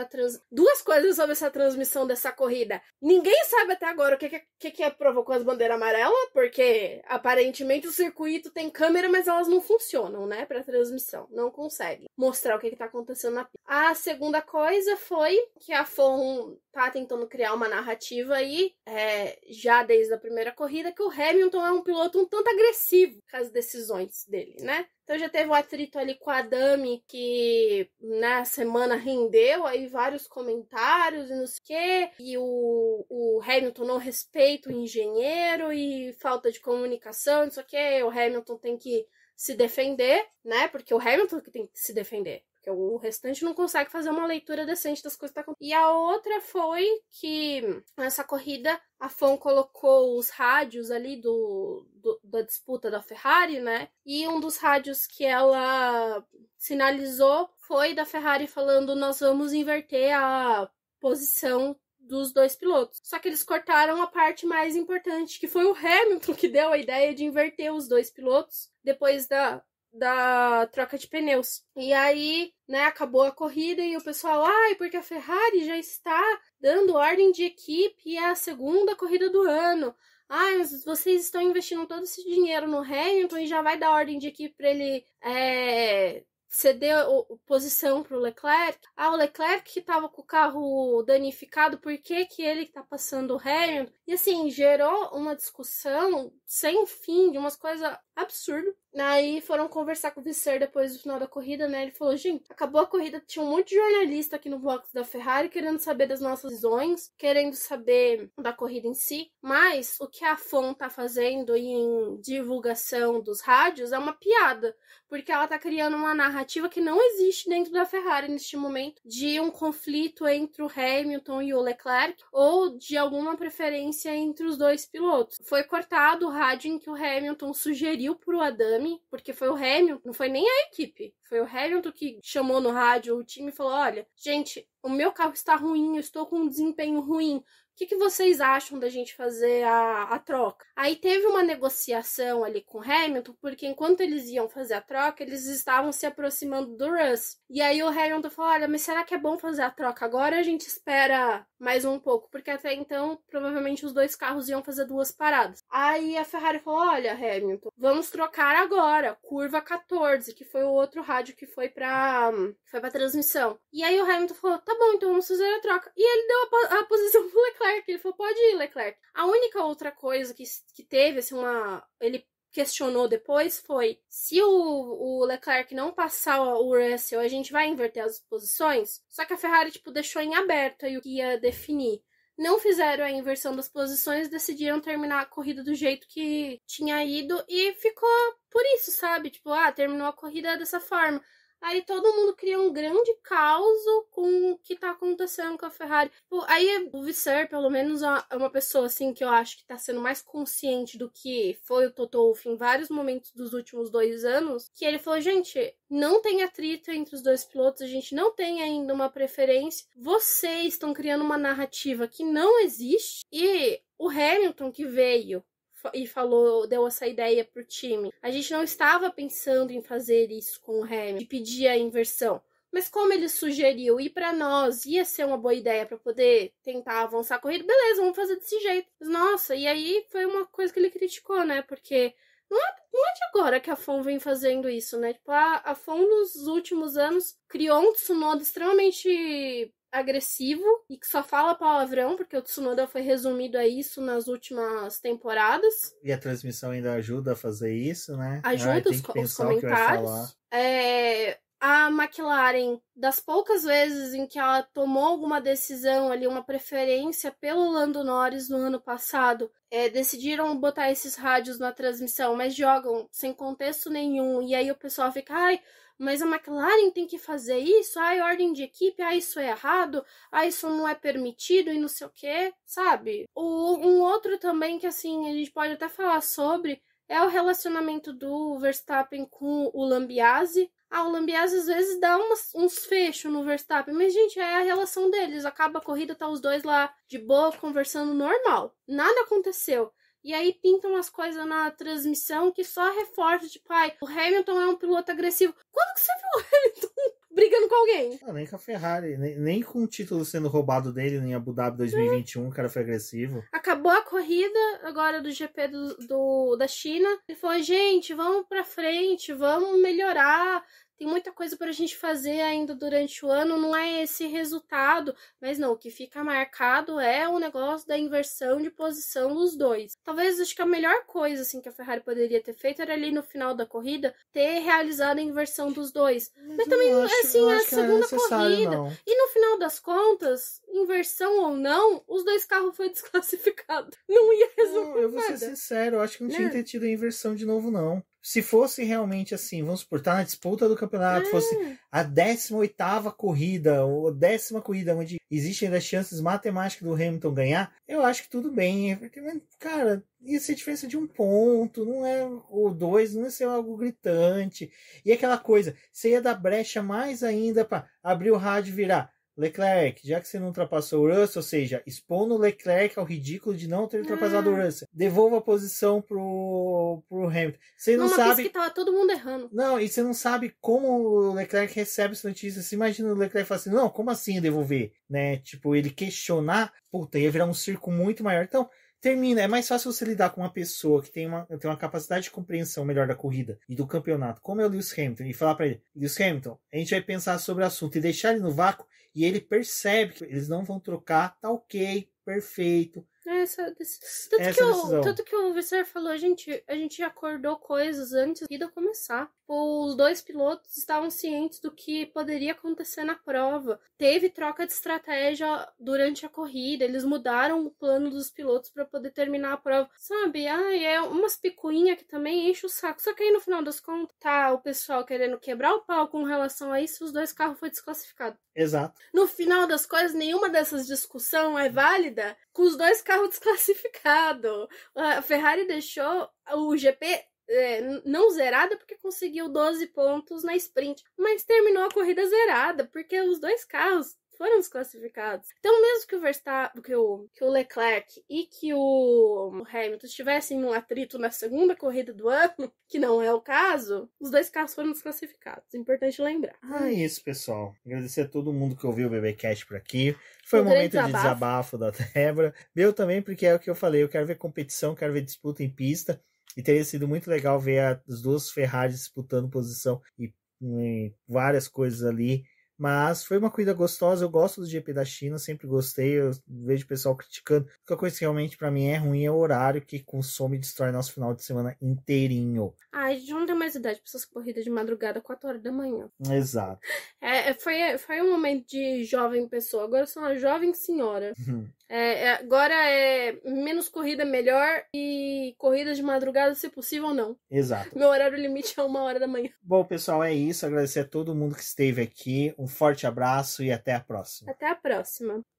B: duas coisas sobre essa transmissão dessa corrida. Ninguém sabe até agora o que provocou as bandeiras amarelas, porque aparentemente o circuito tem câmera, mas elas não funcionam, né? Pra transmissão. Não consegue mostrar o que tá acontecendo na pista. A segunda coisa foi que a FOM tá tentando criar uma narrativa aí, já desde a primeira corrida, que o Hamilton é um piloto um tanto agressivo com as decisões dele, né? Então já teve um atrito ali com a Dami, que na semana rendeu aí vários comentários e não sei o quê. E o Hamilton não respeita o engenheiro e falta de comunicação, não sei o quê. O Hamilton tem que se defender, né? Porque o Hamilton que tem que se defender. Porque o restante não consegue fazer uma leitura decente das coisas que tá acontecendo. E a outra foi que nessa corrida a FOM colocou os rádios ali da disputa da Ferrari, né? E um dos rádios que ela sinalizou foi da Ferrari falando: nós vamos inverter a posição dos dois pilotos. Só que eles cortaram a parte mais importante, que foi o Hamilton que deu a ideia de inverter os dois pilotos depois da troca de pneus. E aí, né, acabou a corrida e o pessoal, porque a Ferrari já está dando ordem de equipe e é a segunda corrida do ano. Mas vocês estão investindo todo esse dinheiro no Hamilton e já vai dar ordem de equipe para ele ceder posição pro Leclerc. O Leclerc que tava com o carro danificado, por que ele tá passando o Hamilton? E assim, gerou uma discussão sem fim, de umas coisas absurdas. Aí foram conversar com o Visser depois do final da corrida, né? Ele falou: gente, acabou a corrida, tinha um monte de jornalista aqui no box da Ferrari querendo saber das nossas visões, querendo saber da corrida em si, mas o que a FOM tá fazendo em divulgação dos rádios é uma piada, porque ela tá criando uma narrativa que não existe dentro da Ferrari neste momento, de um conflito entre o Hamilton e o Leclerc, ou de alguma preferência entre os dois pilotos. Foi cortado o rádio em que o Hamilton sugeriu pro Adami, porque foi o Hamilton, não foi nem a equipe, foi o Hamilton que chamou no rádio o time e falou: olha, gente, o meu carro está ruim, eu estou com um desempenho ruim, o que vocês acham da gente fazer a troca? Aí teve uma negociação ali com o Hamilton, porque enquanto eles iam fazer a troca, eles estavam se aproximando do Russ. E aí o Hamilton falou: olha, mas será que é bom fazer a troca agora? A gente espera mais um pouco, porque até então, provavelmente os dois carros iam fazer duas paradas. Aí a Ferrari falou: olha, Hamilton, vamos trocar agora, curva 14, que foi o outro rádio que foi pra transmissão. E aí o Hamilton falou: tá bom, então vamos fazer a troca. E ele deu a posição pro Leclerc. Leclerc. Ele falou, pode ir, Leclerc. A única outra coisa que teve, assim, ele questionou depois foi, se o Leclerc não passar o Russell, a gente vai inverter as posições? Só que a Ferrari, tipo, deixou em aberto aí o que ia definir. Não fizeram a inversão das posições, decidiram terminar a corrida do jeito que tinha ido e ficou por isso, sabe? Tipo, terminou a corrida dessa forma. Aí todo mundo cria um grande caos com o que tá acontecendo com a Ferrari. Aí o Visser, pelo menos, é uma pessoa assim que eu acho que tá sendo mais consciente do que foi o Toto Wolff em vários momentos dos últimos 2 anos, que ele falou, gente, não tem atrito entre os dois pilotos, a gente não tem ainda uma preferência, vocês estão criando uma narrativa que não existe, e o Hamilton que veio e falou, deu essa ideia pro time. A gente não estava pensando em fazer isso com o Hamilton, de pedir a inversão. Mas como ele sugeriu, e para nós ia ser uma boa ideia para poder tentar avançar a corrida, beleza, vamos fazer desse jeito. Mas, nossa, e aí foi uma coisa que ele criticou, né? Porque não é de agora que a FOM vem fazendo isso, né? Tipo, a FOM nos últimos anos criou um Tsunoda extremamente agressivo e que só fala palavrão, porque o Tsunoda foi resumido a isso nas últimas temporadas.
A: E a transmissão ainda ajuda a fazer isso, né?
B: Ajuda os comentários. A McLaren, das poucas vezes em que ela tomou alguma decisão ali, uma preferência pelo Lando Norris no ano passado, decidiram botar esses rádios na transmissão, mas jogam sem contexto nenhum, e aí o pessoal fica, mas a McLaren tem que fazer isso, ordem de equipe, isso é errado, isso não é permitido e não sei o que, sabe? Um outro também que, assim, a gente pode até falar sobre é o relacionamento do Verstappen com o Lambiase. O Lambiase às vezes dá uns fechos no Verstappen, mas, gente, é a relação deles, acaba a corrida, tá os dois lá de boa, conversando normal, nada aconteceu. E aí pintam as coisas na transmissão que só reforça, tipo, o Hamilton é um piloto agressivo. Quando que você viu o Hamilton brigando com alguém?
A: Nem com a Ferrari, nem com o título sendo roubado dele em Abu Dhabi 2021, o cara foi agressivo.
B: Acabou a corrida agora do GP da China. Ele falou, gente, vamos pra frente, vamos melhorar. Tem muita coisa pra gente fazer ainda durante o ano, não é esse resultado. Mas não, o que fica marcado é o negócio da inversão de posição dos dois. Talvez, acho que a melhor coisa assim, que a Ferrari poderia ter feito era ali no final da corrida, ter realizado a inversão dos dois. Mas também, assim, é a segunda corrida. Não. E no final das contas, inversão ou não, os dois carros foram desclassificados. Não ia resolver nada.
A: Eu vou ser sincero, eu acho que não tinha que ter tido a inversão de novo, não. Se fosse realmente assim, vamos supor, tá na disputa do campeonato, fosse a 18ª corrida, ou 10ª corrida, onde existem ainda chances matemáticas do Hamilton ganhar, eu acho que tudo bem. Porque, cara, ia ser diferença de 1 ponto, não é o 2, não ia ser algo gritante. E aquela coisa, você ia dar brecha mais ainda para abrir o rádio e virar. Leclerc, já que você não ultrapassou o Russell, ou seja, expondo o Leclerc ao ridículo de não ter ultrapassado o Russell, devolva a posição pro Hamilton. Você não sabe
B: que tava todo mundo errando.
A: Não, e você não sabe como o Leclerc recebe essa notícia. Você imagina o Leclerc falar assim, não, como assim devolver? Né? Tipo, ele questionar, ia virar um circo muito maior. Então, termina. É mais fácil você lidar com uma pessoa que tem uma capacidade de compreensão melhor da corrida e do campeonato, como é o Lewis Hamilton, e falar para ele, Lewis Hamilton, a gente vai pensar sobre o assunto e deixar ele no vácuo, e ele percebe que eles não vão trocar, tá ok, perfeito.
B: Tanto que o Visser falou, a gente acordou coisas antes da corrida começar. Os dois pilotos estavam cientes do que poderia acontecer na prova. Teve troca de estratégia durante a corrida. Eles mudaram o plano dos pilotos para poder terminar a prova. Sabe? É umas picuinhas que também enche o saco. Só que aí no final das contas, tá o pessoal querendo quebrar o pau com relação a isso, os dois carros foram desclassificados.
A: Exato.
B: No final das coisas, nenhuma dessas discussões é válida com os dois carros desclassificados. A Ferrari deixou o GP não zerada porque conseguiu 12 pontos na sprint, mas terminou a corrida zerada porque os dois carros foram desclassificados. Então, mesmo que o Verstappen, que o Leclerc e que o Hamilton estivessem num atrito na segunda corrida do ano, que não é o caso, os dois carros foram desclassificados. Importante lembrar.
A: É isso, pessoal. Agradecer a todo mundo que ouviu o BBcast por aqui. Foi um momento de desabafo da Débora. Meu também, porque é o que eu falei, eu quero ver competição, quero ver disputa em pista. E teria sido muito legal ver as duas Ferraris disputando posição e várias coisas ali Mas foi uma corrida gostosa, eu gosto do GP da China, sempre gostei, eu vejo o pessoal criticando. A única coisa que realmente pra mim é ruim é o horário que consome e destrói nosso final de semana inteirinho.
B: A gente não tem mais idade pra essas corridas de madrugada, 4 horas da manhã.
A: Exato.
B: Foi um momento de jovem pessoa, agora eu sou uma jovem senhora. Agora é menos corrida melhor e corridas de madrugada, se possível, não.
A: Exato.
B: Meu horário limite é 1 hora da manhã.
A: Bom, pessoal, é isso. Agradecer a todo mundo que esteve aqui. Um forte abraço e até a próxima.
B: Até a próxima.